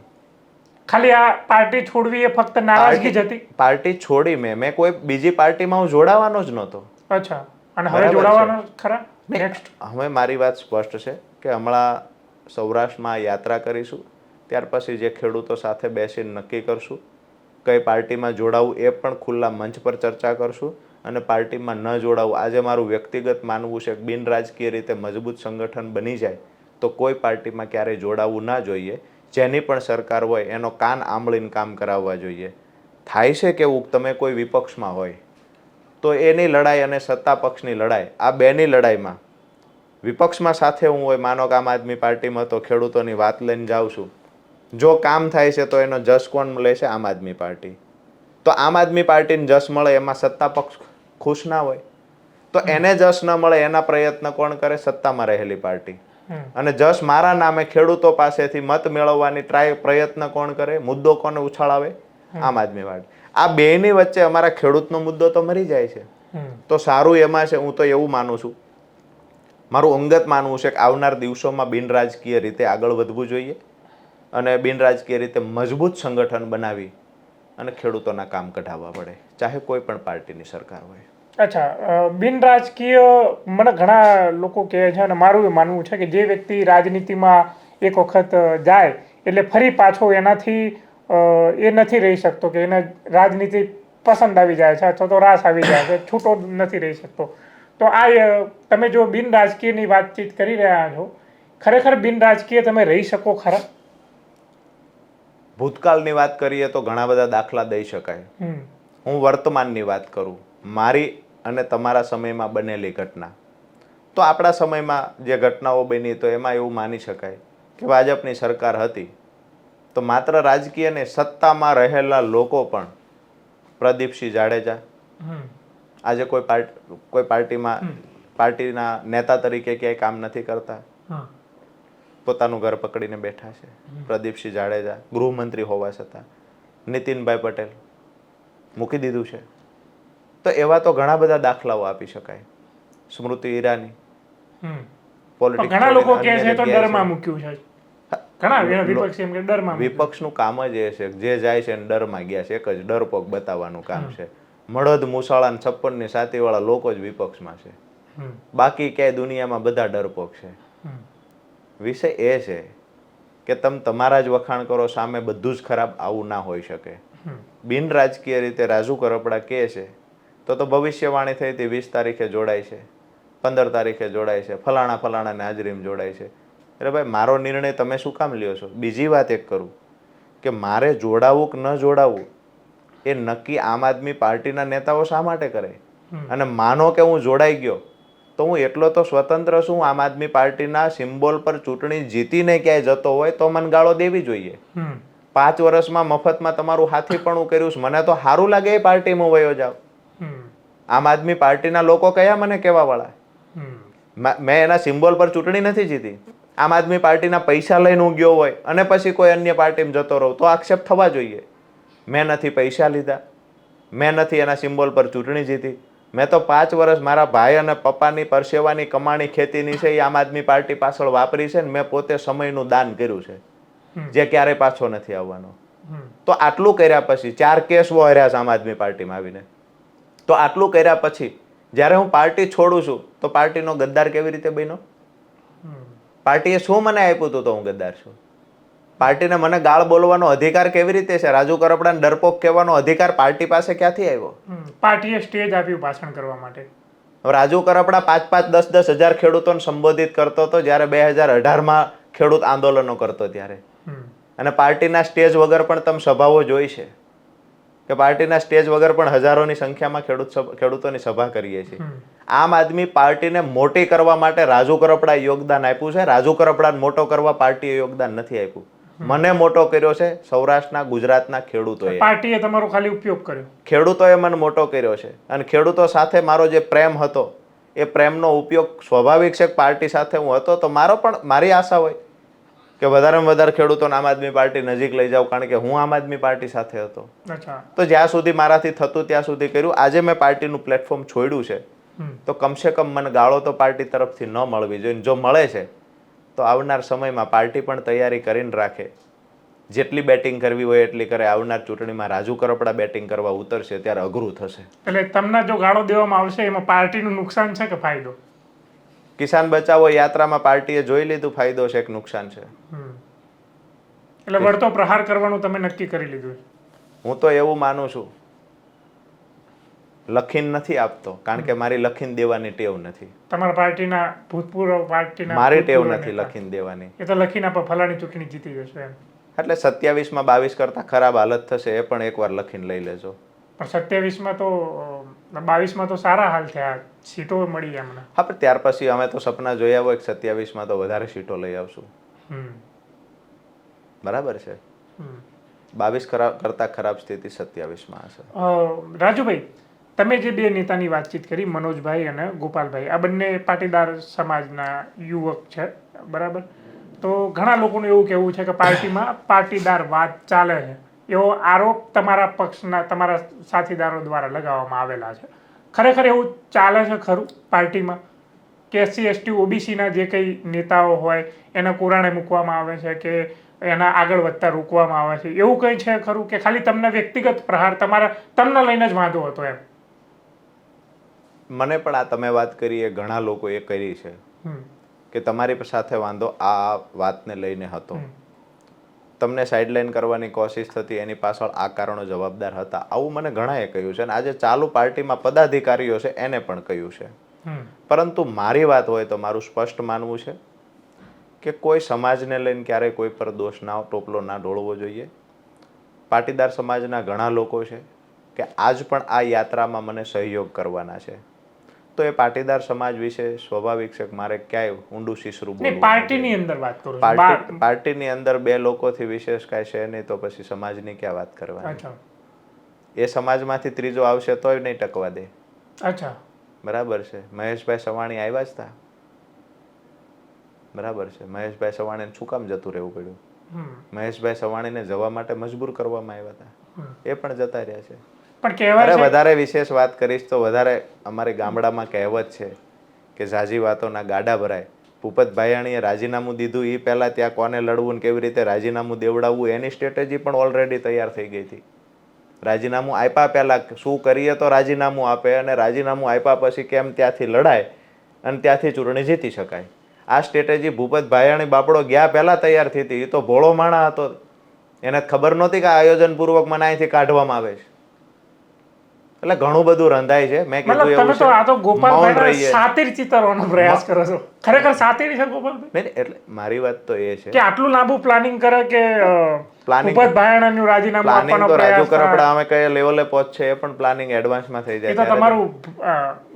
ખાલી આ પાર્ટી છોડવી એ ફક્ત નારાજગી જ હતી?
પાર્ટી છોડી મેં કોઈ બીજી પાર્ટીમાં હું જોડાવાનો જ નહોતો.
અચ્છા, અને હવે જોડાવાનો ખરા? નેક્સ્ટ
હવે મારી વાત સ્પષ્ટ છે કે હમણાં સૌરાષ્ટ્રમાં યાત્રા કરીશું, ત્યાર પછી જે ખેડૂતો સાથે બેસીને નક્કી કરશું કઈ પાર્ટીમાં જોડાવું એ પણ ખુલ્લા મંચ પર ચર્ચા કરશું. અને પાર્ટીમાં ન જોડાવું, આજે મારું વ્યક્તિગત માનવું છે કે બિન રાજકીય રીતે મજબૂત સંગઠન બની જાય તો કોઈ પાર્ટીમાં ક્યારેય જોડાવું ના જોઈએ. જેની પણ સરકાર હોય એનો કાન આંબળીને કામ કરાવવા જોઈએ. થાય છે કેવું, તમે કોઈ વિપક્ષમાં હોય તો એની લડાઈ અને સત્તા પક્ષની લડાઈ, આ બેની લડાઈમાં વિપક્ષમાં સાથે હું હોય, માનો કે આમ આદમી પાર્ટીમાં તો ખેડૂતોની વાત લઈને જાઉં છું, જો કામ થાય છે તો એનો જશ કોણ લે છે? આમ આદમી પાર્ટી. તો આમ આદમી પાર્ટીને જશ મળે એમાં સત્તા પક્ષ ખુશ ના હોય. તો એને જશ ન મળે એના પ્રયત્ન કોણ કરે? સત્તામાં રહેલી પાર્ટી. અને જશ મારા નામે ખેડૂતો પાસેથી મત મેળવવાની પ્રયત્ન કોણ કરે? મુદ્દો કોને ઉછાળાવે? આમ આદમી પાર્ટી. આ બેની વચ્ચે અમારા ખેડૂતનો મુદ્દો તો મરી જાય છે. તો સારું એમાં છે, હું તો એવું માનું છું, મારું અંગત માનવું છે કે આવનાર દિવસોમાં બિનરાજકીય રીતે આગળ વધવું જોઈએ અને બિનરાજકીય રીતે મજબૂત સંગઠન બનાવી અને ખેડૂતોના કામ કઢાવવા પડે, ચાહે કોઈ પણ પાર્ટીની સરકાર હોય.
અચ્છા, બિન રાજકીય મને ઘણા લોકો કહે છે અને મારું એ માનવું છે કે જે વ્યક્તિ રાજનીતિમાં એક વખત જાય એટલે ફરી પાછો એનાથી એ નથી રહી શકતો, કે એને રાજનીતિ પસંદ આવી જાય છે અથવા તો રાસ આવી જાય છે, છૂટો નથી રહી શકતો. તો આ તમે જો બિન રાજકીયની વાતચીત કરી રહ્યા છો, ખરેખર બિન રાજકીય તમે રહી શકો ખરા?
ભૂતકાળની વાત કરીએ તો ઘણા બધા દાખલા દઈ શકાય. હું વર્તમાનની વાત કરું, મારી અને તમારા સમયમાં બનેલી ઘટના. તો આપણા સમયમાં જે ઘટનાઓ બની તો એમાં એવું માની શકાય કે ભાજપની સરકાર હતી તો માત્ર રાજકીય ને સત્તામાં રહેલા લોકો પણ, પ્રદીપસિંહ જાડેજા આજે કોઈ પાર્ટીના નેતા તરીકે ક્યાંય કામ નથી કરતા, પોતાનું ઘર પકડીને બેઠા છે. પ્રદીપસિંહ જાડેજા ગૃહમંત્રી હોવા છતાં, નીતિનભાઈ પટેલ મૂકી દીધું છે. તો એવા તો ઘણા બધા દાખલાઓ આપી શકાય. સ્મૃતિ ઈરાની
ઘણા લોકો કહે છે તો ડરમાં મૂક્યું છે. ઘણા વિપક્ષી એમ કે ડરમાં.
વિપક્ષનું કામ જ એ છે જે જાય છે ડરમાં ગયા છે, એક જ ડરપોક બતાવવાનું કામ છે. મળદ મુસાળા ને 56ની સાતી વાળા લોકો જ વિપક્ષમાં છે, બાકી ક્યાંય દુનિયામાં બધા ડરપોક છે. વિષય એ છે કે તમે તમારા જ વખાણ કરો, સામે બધું જ ખરાબ, આવું ના હોઈ શકે. બિન રાજકીય રીતે રાજુ કરપડા કહે છે તો ભવિષ્યવાણી થઈ હતી 20 તારીખે જોડાય છે, 15 તારીખે જોડાય છે, ફલાણાને હાજરીમાં જોડાય છે. અરે ભાઈ, મારો નિર્ણય તમે શું કામ લ્યો છો? બીજી વાત એક કરું કે મારે જોડાવું કે ન જોડાવું એ નક્કી આમ આદમી પાર્ટીના નેતાઓ શા માટે કરે? અને માનો કે હું જોડાઈ ગયો તો હું એટલો તો સ્વતંત્ર છું, આમ આદમી પાર્ટીના સિમ્બોલ પર ચૂંટણી જીતીને ક્યાંય જતો હોય તો મને ગાળો દેવી જોઈએ. 5 વર્ષમાં મફતમાં તમારું હાથીપણું કર્યું છે, મને તો સારું લાગે એ પાર્ટીમાં વયો જાવ. આમ આદમી પાર્ટીના લોકો કયા મને કેવા વાળા? મેં એના સિમ્બોલ પર ચૂંટણી નથી જીતી. આમ આદમી પાર્ટીના પૈસા લઈને હું ગયો હોય અને પછી કોઈ અન્ય પાર્ટીમાં જતો રહું તો આક્ષેપ થવા જોઈએ. મેં નથી પૈસા લીધા, મેં નથી એના સિમ્બોલ પર ચૂંટણી જીતી. મેં તો 5 વર્ષ મારા ભાઈ અને પપ્પાની પરસેવાની કમાણી ખેતીની છે એ આમ આદમી પાર્ટી પાછળ વાપરી છે ને મેં પોતે સમયનું દાન કર્યું છે, જે ક્યારેય પાછો નથી આવવાનો. તો આટલું કર્યા પછી 4 કેસ હાર્યા છે આમ આદમી પાર્ટીમાં આવીને. તો આટલું કર્યા પછી જ્યારે હું પાર્ટી છોડું છું તો પાર્ટીનો ગદ્દાર કેવી રીતે બન્યો? પાર્ટીએ શું મને આપ્યું હતું તો હું ગદ્દાર છું? પાર્ટીને મને ગાળ બોલવાનો અધિકાર કેવી રીતે છે? રાજુ કરપડાને ડરપોક કહેવાનો અધિકાર પાર્ટી પાસે ક્યાંથી આવ્યો?
પાર્ટીએ સ્ટેજ આપ્યું ભાષણ કરવા માટે.
રાજુ કરપડા 5-5, 10-10 હજાર ખેડૂતોને સંબોધિત કરતો હતો જ્યારે 2018માં ખેડૂત આંદોલનો કરતો ત્યારે. અને પાર્ટીના સ્ટેજ વગર પણ તમે સભાઓ જોઈ છે કે પાર્ટીના સ્ટેજ વગર પણ હજારોની સંખ્યામાં ખેડૂતોની સભા કરીએ છીએ. આમ આદમી પાર્ટીને મોટી કરવા માટે રાજુ કરપડાએ યોગદાન આપ્યું છે. રાજુ કરપડાને મોટો કરવા પાર્ટીએ યોગદાન નથી આપ્યું. મને મોટો કર્યો છે સૌરાષ્ટ્રના, ગુજરાતના ખેડૂતોએ.
પાર્ટીએ તમારો ખાલી ઉપયોગ કર્યો.
ખેડૂતોએ મને મોટો કર્યો છે અને ખેડૂતો સાથે મારો જે પ્રેમ હતો એ પ્રેમનો ઉપયોગ સ્વાભાવિક છે. પાર્ટી સાથે હું હતો તો મારી આશા હોય કે વધારેમાં વધારે ખેડૂતોને આમ આદમી પાર્ટી નજીક લઈ જાઉં, કારણ કે હું આમ આદમી પાર્ટી સાથે હતો. તો જ્યાં સુધી મારાથી થતું ત્યાં સુધી કર્યું. આજે મેં પાર્ટીનું પ્લેટફોર્મ છોડ્યું છે તો કમસે કમ મને ગાળો તો પાર્ટી તરફથી ન મળવી જોઈએ. જો મળે છે તો આવનાર સમયમાં પાર્ટી પણ તૈયારી કરીને રાખે, જેટલી બેટિંગ કરવી હોય એટલી કરે. આવનાર ચૂંટણીમાં રાજુ કરપડા બેટિંગ કરવા ઉતરશે ત્યારે અઘરું થશે.
એટલે તમને જો ગાળો દેવામાં આવશે એમાં પાર્ટીનું નુકસાન છે કે ફાયદો?
કિસાન બચાવો યાત્રામાં પાર્ટીએ જોઈ લીધું ફાયદો છે કે નુકસાન છે.
એટલે વળતો પ્રહાર કરવાનું તમે નક્કી કરી લીધું?
હું તો એવું માનું છું, લખીને નથી આપતો કારણ કે મારી લખીને દેવાની ટેવ નથી.
તમારા પાર્ટીના ભૂતપૂર્વ પાર્ટીના
મારી ટેવ નથી લખીને દેવાની.
એ તો લખીને આપો ફલાણી ચૂંટણી જીતી જશે એમ.
એટલે 27માં 22 કરતા ખરાબ હાલત થશે એ પણ એકવાર લખીને લઈ લેજો.
પણ 27માં તો 22માં તો સારા હાલ થયા, સીટો મળી અમને.
હા, પણ ત્યાર પછી અમે તો સપના જોયા હોય કે 27માં તો વધારે સીટો લઈ આવશું. બરાબર છે. 22 કરતા ખરાબ સ્થિતિ 27માં હશે.
રાજુભાઈ, તમે જે બે નેતાની વાતચીત કરી, મનોજભાઈ અને ગોપાલભાઈ, આ બંને પાટીદાર સમાજના યુવક છે, બરાબર? તો ઘણા લોકોનું એવું કહેવું છે કે પાર્ટીમાં પાટીદાર વાત ચાલે છે, એવો આરોપ તમારા પક્ષના તમારા સાથીદારો દ્વારા લગાવવામાં આવેલા છે. ખરેખર એવું ચાલે છે ખરું પાર્ટીમાં કે SC ST OBCના જે કંઈ નેતાઓ હોય એના કોરાણે મૂકવામાં આવે છે કે એના આગળ વધતા રોકવામાં આવે છે, એવું કંઈ છે ખરું કે ખાલી તમને વ્યક્તિગત પ્રહાર તમને લઈને જ વાંધો હતો એમ?
મને પણ આ તમે વાત કરી એ ઘણા લોકો એ કરી છે કે તમારી સાથે વાંધો આ વાતને લઈને હતો, તમને સાઇડલાઇન કરવાની કોશિશ થતી, એની પાછળ આ કારણો જવાબદાર હતા, આવું મને ઘણાએ કહ્યું છે અને આજે ચાલુ પાર્ટીમાં પદાધિકારીઓ છે એને પણ કહ્યું છે. પરંતુ મારી વાત હોય તો મારું સ્પષ્ટ માનવું છે કે કોઈ સમાજને લઈને ક્યારેય કોઈ પર દોષ ના ટોપલો ના ઢોળવો જોઈએ. પાટીદાર સમાજના ઘણા લોકો છે કે આજ પણ આ યાત્રામાં મને સહયોગ કરવાના છે, તો એ પાટીદાર સમાજ વિશે સ્વાભાવિક છે કે મારે ક્યાંય ઊંડું શીશરું બોલવું.
પાર્ટીની અંદર વાત કરું છું.
પાર્ટીની અંદર બે લોકોથી વિશેષ કાંઈ છે નહીં, તો પછી સમાજની ક્યાં વાત કરવાની? એ સમાજમાંથી ત્રીજો આવશે તોય નહીં ટકવા દે.
અચ્છા,
બરાબર છે. મહેશભાઈ સવાણી આવ્યા જ હતા, બરાબર છે. મહેશભાઈ સવાણીને શું કામ જતું રહેવું પડ્યું? મહેશભાઈ સવાણીને જવા માટે મજબૂર કરવામાં આવ્યા હતા, એ પણ જતા રહ્યા છે.
પણ કહેવાય છે,
વધારે વિશેષ વાત કરીશ તો વધારે અમારે ગામડામાં કહેવત છે કે ઝાઝી વાતોના ગાડા ભરાય. ભૂપત ભાયાણીએ રાજીનામું દીધું એ પહેલા ત્યાં કોને લડવું ને કેવી રીતે રાજીનામું દેવડાવવું એની સ્ટ્રેટેજી પણ ઓલરેડી તૈયાર થઈ ગઈ હતી. રાજીનામું આપ્યા પહેલા શું કરીએ તો રાજીનામું આપે, અને રાજીનામું આપ્યા પછી કેમ ત્યાંથી લડાય અને ત્યાંથી ચૂંટણી જીતી શકાય. આ સ્ટ્રેટેજી ભૂપત ભાયાણી બાપડો ગયા પહેલા તૈયાર થઈ હતી. એ તો ભોળો માણા હતો, એને ખબર નહોતી કે આયોજનપૂર્વક મને અહીંથી કાઢવામાં આવે છે. એટલે ઘણું બધું રંધાય છે. મેં કીધું એવું છે,
આ તો ગોપાલભાઈ સાતીર ચિતરવાનો પ્રયાસ કરો છો. ખરેખર સાતીર છે ગોપાલભાઈ?
નહીં, એટલે મારી વાત તો એ છે
કે આટલું લાંબુ પ્લાનિંગ કરે કે ભૂપત ભાયાણીનું રાજીનામું આપવાનો પ્રયાસ.
રાજુ કરપડા અમે કયા લેવલે પહોંચશે એ પણ પ્લાનિંગ એડવાન્સમાં થઈ જાય.
એ તો તમારું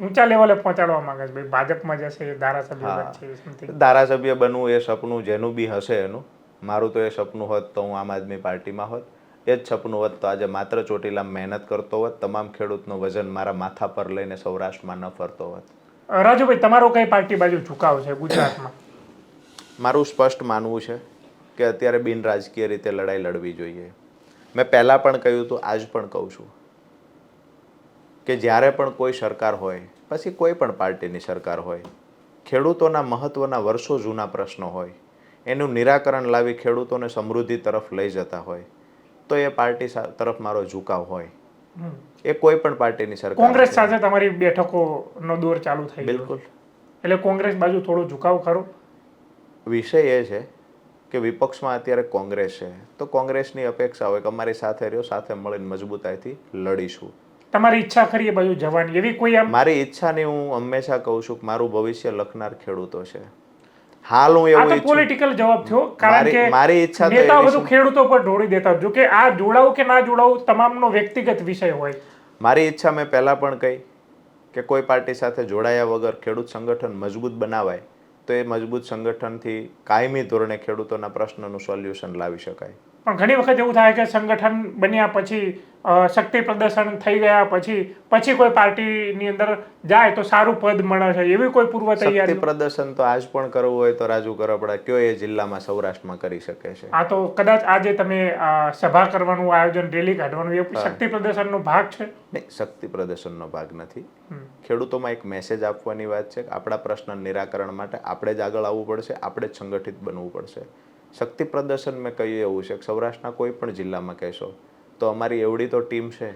ઊંચા લેવલે પહોંચાડવા માંગે છે ભાઈ, ભાજપમાં જશે, ધારાસભ્ય બનશે.
ધારાસભ્ય બનવું એ સપનું જેનું બી હશે એનું. મારું તો એ સપનું હોત તો હું આમ આદમી પાર્ટીમાં હોત. એ જ સપનું હોત તો આજે માત્ર ચોટીલા મહેનત કરતો હોત, તમામ ખેડૂતનું વજન મારા માથા પર લઈને સૌરાષ્ટ્રમાં ન ફરતો હોત.
રાજુભાઈ, તમારો કઈ પાર્ટી બાજુ ઝુકાવ છે ગુજરાતમાં?
મારું સ્પષ્ટ માનવું છે કે અત્યારે બિન રાજકીય રીતે લડાઈ લડવી જોઈએ. મેં પહેલાં પણ કહ્યું હતું, આજ પણ કહું છું કે જ્યારે પણ કોઈ સરકાર હોય, પછી કોઈ પણ પાર્ટીની સરકાર હોય, ખેડૂતોના મહત્ત્વના વર્ષો જૂના પ્રશ્નો હોય, એનું નિરાકરણ લાવી ખેડૂતોને સમૃદ્ધિ તરફ લઈ જતા હોય, તો એ પાર્ટી તરફ મારો ઝુકાવ હોય. એ કોઈ પણ પાર્ટીની સરકાર.
કોંગ્રેસ સાથે તમારી બેઠકોનો દોર ચાલુ થઈ ગયો?
બિલકુલ.
એટલે કોંગ્રેસ બાજુ થોડો ઝુકાવ ખરો?
વિષય એ છે કે વિપક્ષમાં અત્યારે કોંગ્રેસ છે, તો કોંગ્રેસની અપેક્ષા હોય કે અમારી સાથે રહ્યો, સાથે મળીને મજબૂતાઈથી લડીશું.
તમારી ઈચ્છા ખરી એ બાજુ જવાની? એવી કોઈ
મારી ઈચ્છાની હું હંમેશા કહું છું કે મારું ભવિષ્ય લખનાર ખેડૂતો છે. હાલ હું એવું
પોલિટિકલ જવાબ થયો, કારણ કે
મારી ઈચ્છા તો
નેતાઓ બધું ખેડૂતો પર ઢોળી દેતા. જો કે આ જોડાવું કે ના જોડાવું તમામનો વ્યક્તિગત વિષય હોય.
મારી ઈચ્છા મેં પહેલા પણ કહી કે કોઈ પાર્ટી સાથે જોડાયા વગર ખેડૂત સંગઠન મજબૂત બનાવાય, તો એ મજબૂત સંગઠનથી કાયમી ધોરણે ખેડૂતોના પ્રશ્નનું સોલ્યુશન લાવી શકાય.
પણ ઘણી વખત એવું થાય કે સંગઠન બન્યા પછી, શક્તિ પ્રદર્શન થઈ ગયા પછી કોઈ પાર્ટીની અંદર જાય તો સારું પદ મળે છે, એવી કોઈ પૂર્વ તૈયારી?
શક્તિ પ્રદર્શન તો આજ પણ કરવું હોય તો રાજુ કરપડા કયો એ જિલ્લામાં સૌરાષ્ટ્રમાં કરી શકે છે.
આ તો કદાચ આજે તમે સભા કરવાનું આયોજન, રેલી કાઢવાનું, એ શક્તિ પ્રદર્શનનો ભાગ છે?
નહીં, શક્તિ પ્રદર્શનનો ભાગ નથી. ખેડૂતોમાં એક મેસેજ આપવાની વાત છે કે આપણા પ્રશ્ન નિરાકરણ માટે આપણે જ આગળ આવવું પડશે, આપણે જ સંગઠિત બનવું પડશે. શક્તિ પ્રદર્શન મેં કહ્યું એવું છે કે સૌરાષ્ટ્રના કોઈ પણ જિલ્લામાં કહેશો તો અમારી એવડી તો ટીમ છે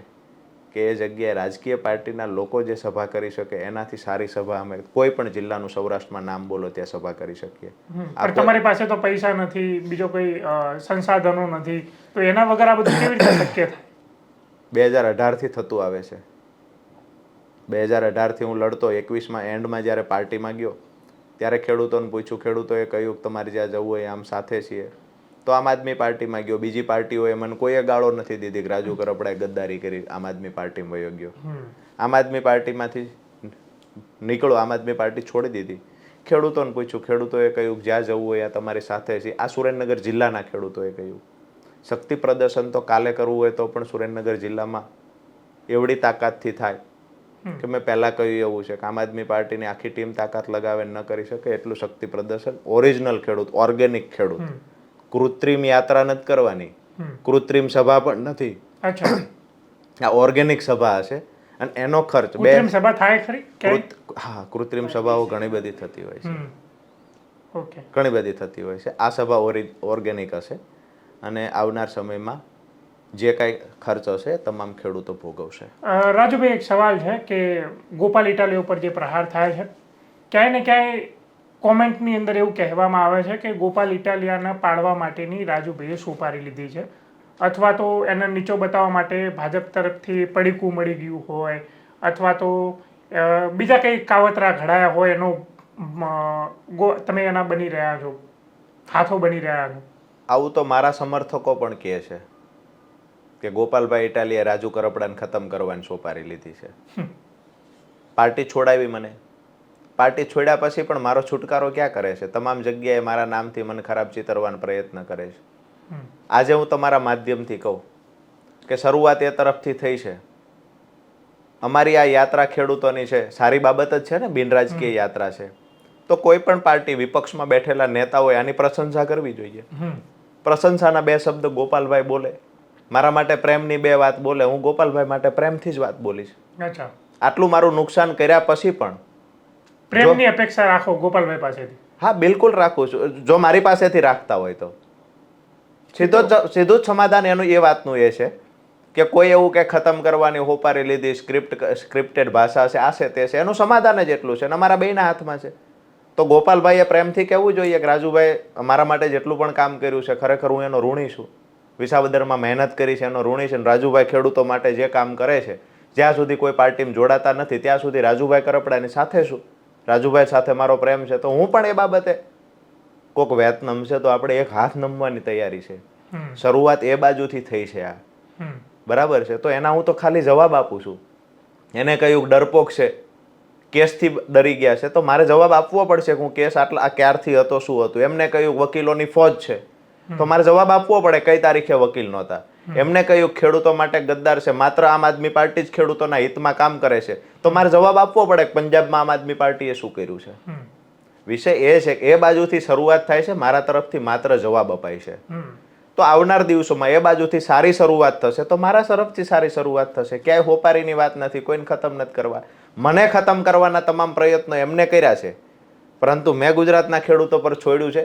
કે એ જગ્યાએ રાજકીય પાર્ટીના લોકો જે સભા કરી શકે એનાથી સારી સભા અમે કોઈ પણ જિલ્લાનું સૌરાષ્ટ્રમાં નામ બોલો ત્યાં સભા કરી શકીએ.
પણ તમારી પાસે તો પૈસા નથી, બીજો કોઈ સંસાધનો નથી, તો એના વગર આ બધું કેવી રીતે શક્ય થાય?
2018થી થતું આવે છે. 2018થી હું લડતો, 21માં એન્ડમાં જ્યારે પાર્ટીમાં ગયો ત્યારે ખેડૂતોને પૂછ્યું, ખેડૂતોએ કહ્યું તમારે જ્યાં જવું હોય આમ સાથે છીએ, તો આમ આદમી પાર્ટીમાં ગયો. બીજી પાર્ટીઓએ મને કોઈએ ગાળો નથી દીધી કે રાજુ કરપડાએ ગદ્દારી કરી, આમ આદમી પાર્ટીમાં વયો ગયો. આમ આદમી પાર્ટીમાંથી નીકળો, આમ આદમી પાર્ટી છોડી દીધી. ખેડૂતોને પૂછ્યું, ખેડૂતોએ કહ્યું જ્યાં જવું હોય તમારી સાથે છીએ. આ સુરેન્દ્રનગર જિલ્લાના ખેડૂતોએ કહ્યું. શક્તિ પ્રદર્શન તો કાલે કરવું હોય તો પણ સુરેન્દ્રનગર જિલ્લામાં એવડી તાકાતથી થાય કે મેં પહેલા કહ્યું એવું છે કે આમ આદમી પાર્ટીની આખી ટીમ તાકાત લગાવે ન કરી શકે એટલું શક્તિ પ્રદર્શન ઓરિજિનલ ખેડૂત, ઓર્ગેનિક ખેડૂત, કૃત્રિમ યાત્રા નથી કરવાની, કૃત્રિમ સભા પણ નથી,
અચ્છા,
આ ઓર્ગેનિક સભા હશે અને એનો ખર્ચ
કૃત્રિમ સભા થાય ખરી ક્યાંય?
હા, કૃત્રિમ સભાઓ ઘણી બધી થતી હોય છે,
ઓકે,
ઘણી બધી થતી હોય છે. આ સભા ઓર્ગેનિક હશે અને આવનાર સમયમાં જે કાંઈ ખર્ચ હશે એ તમામ ખેડૂતો ભોગવશે.
રાજુભાઈ, એક સવાલ છે કે ગોપાલ ઇટાલિયા ઉપર જે પ્રહાર થાય છે, ક્યાંય ને ક્યાંય કોમેન્ટની અંદર એવું કહેવામાં આવે છે કે ગોપાલ ઇટાલિયાને પાડવા માટેની રાજુભાઈએ સોપારી લીધી છે, અથવા તો એને નીચો બતાવવા માટે ભાજપ તરફથી પડીકું મળી ગયું હોય, અથવા તો બીજા કંઈ કાવતરા ઘડાયા હોય, એનો તમે એના બની રહ્યા છો, હાથો બની રહ્યા છો.
આવું તો મારા સમર્થકો પણ કહે છે કે ગોપાલભાઈ ઇટાલિયાએ રાજુ કરપડાને ખતમ કરવાની સોપારી લીધી છે. પાર્ટી છોડાવી મને, પાર્ટી છોડ્યા પછી પણ મારો છુટકારો ક્યાં કરે છે? તમામ જગ્યાએ મારા નામથી મને ખરાબ ચિતરવાનો પ્રયત્ન કરે છે. આજે હું તમારા માધ્યમથી કહું કે શરૂઆત એ તરફથી થઈ છે. અમારી આ યાત્રા ખેડૂતોની છે, સારી બાબત જ છે ને, બિનરાજકીય યાત્રા છે. તો કોઈ પણ પાર્ટી વિપક્ષમાં બેઠેલા નેતાઓએ આની પ્રશંસા કરવી જોઈએ. પ્રશંસાના બે શબ્દ ગોપાલભાઈ બોલે, મારા માટે પ્રેમની બે વાત બોલે, હું ગોપાલભાઈ માટે પ્રેમથી જ વાત બોલીશ.
અચ્છા,
આટલું મારું નુકસાન કર્યા પછી પણ
પ્રેમની અપેક્ષા રાખો ગોપાલભાઈ પાસેથી?
હા, બિલકુલ રાખું છું. જો મારી પાસેથી રાખતા હોય તો સીધું જ સમાધાન એનું એ વાતનું એ છે કે કોઈ એવું કે ખતમ કરવાની હોપારી લીધી, સ્ક્રિપ્ટેડ ભાષા છે, આ છે તે છે, એનું સમાધાન જ એટલું છે અને અમારા બેયના હાથમાં છે. તો ગોપાલભાઈએ પ્રેમથી કહેવું જોઈએ કે રાજુભાઈ અમારા માટે જેટલું પણ કામ કર્યું છે ખરેખર હું એનો ઋણી છું, વિસાવદરમાં મહેનત કરી છે એનો ઋણી છે. રાજુભાઈ ખેડૂતો માટે જે કામ કરે છે, જ્યાં સુધી કોઈ પાર્ટીમાં જોડાતા નથી ત્યાં સુધી રાજુભાઈ કરપડાની સાથે છું, રાજુભાઈ સાથે મારો પ્રેમ છે. તો હું પણ એ બાબતે કોક વેત નમશે તો આપણે એક હાથ નમવાની તૈયારી છે. શરૂઆત એ બાજુથી થઈ છે આ, બરાબર છે? તો એના હું તો ખાલી જવાબ આપું છું. એને કહ્યું ડરપોક છે, કેસથી ડરી ગયા છે, તો મારે જવાબ આપવો પડશે કે હું કેસ આટલા ક્યારથી હતો, શું હતું. એમને કહ્યું વકીલોની ફોજ છે, તો મારે જવાબ આપવો પડે કઈ તારીખે વકીલ નહોતા. એમને કહ્યું ખેડૂતો માટે ગદ્દાર છે, માત્ર આમ આદમી પાર્ટી જ ખેડૂતોના હિતમાં કામ કરે છે, તો મારે જવાબ આપવો પડે કે પંજાબમાં આમ આદમી પાર્ટીએ શું કર્યું છે. વિષય એ છે કે એ બાજુથી શરૂઆત થાય છે, મારા તરફથી માત્ર જવાબ અપાય છે. તો આવનાર દિવસોમાં એ બાજુથી સારી શરૂઆત થશે તો મારા તરફથી સારી શરૂઆત થશે. ક્યાંય હોપારીની વાત નથી, કોઈને ખતમ નથી કરવા. મને ખતમ કરવાના તમામ પ્રયત્નો એમને કર્યા છે, પરંતુ મેં ગુજરાતના ખેડૂતો પર છોડ્યું છે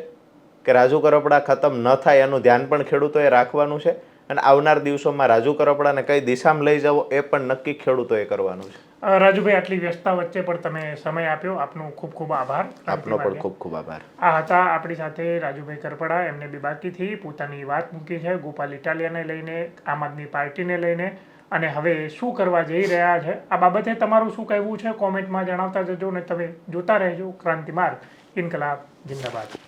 કે રાજુ કરપડા ખતમ ન થાય એનું ધ્યાન પણ ખેડૂતોએ રાખવાનું છે અને આવનાર દિવસોમાં રાજુ કરપડાને કઈ દિશામાં લઈ જવો એ પણ નક્કી ખેડૂતોએ કરવાનું છે.
રાજુભાઈ, આટલી વ્યસ્તતા વચ્ચે પણ તમે સમય આપ્યો, આપનો ખૂબ ખૂબ આભાર.
આપનો પણ ખૂબ ખૂબ આભાર.
આ હતા આપણી સાથે રાજુભાઈ કરપડા. એમને બાકીથી પોતાની વાત મૂકી છે ગોપાલ ઇટાલિયાને લઈને, આમ આદમી પાર્ટીને લઈને, અને હવે શું કરવા જઈ રહ્યા છે આ બાબતે તમારું શું કહેવું છે કોમેન્ટમાં જણાવતા જજો અને તમે જોતા રહેજો ક્રાંતિ માર્ગ. ઇન્કલાબ જિંદાબાદ.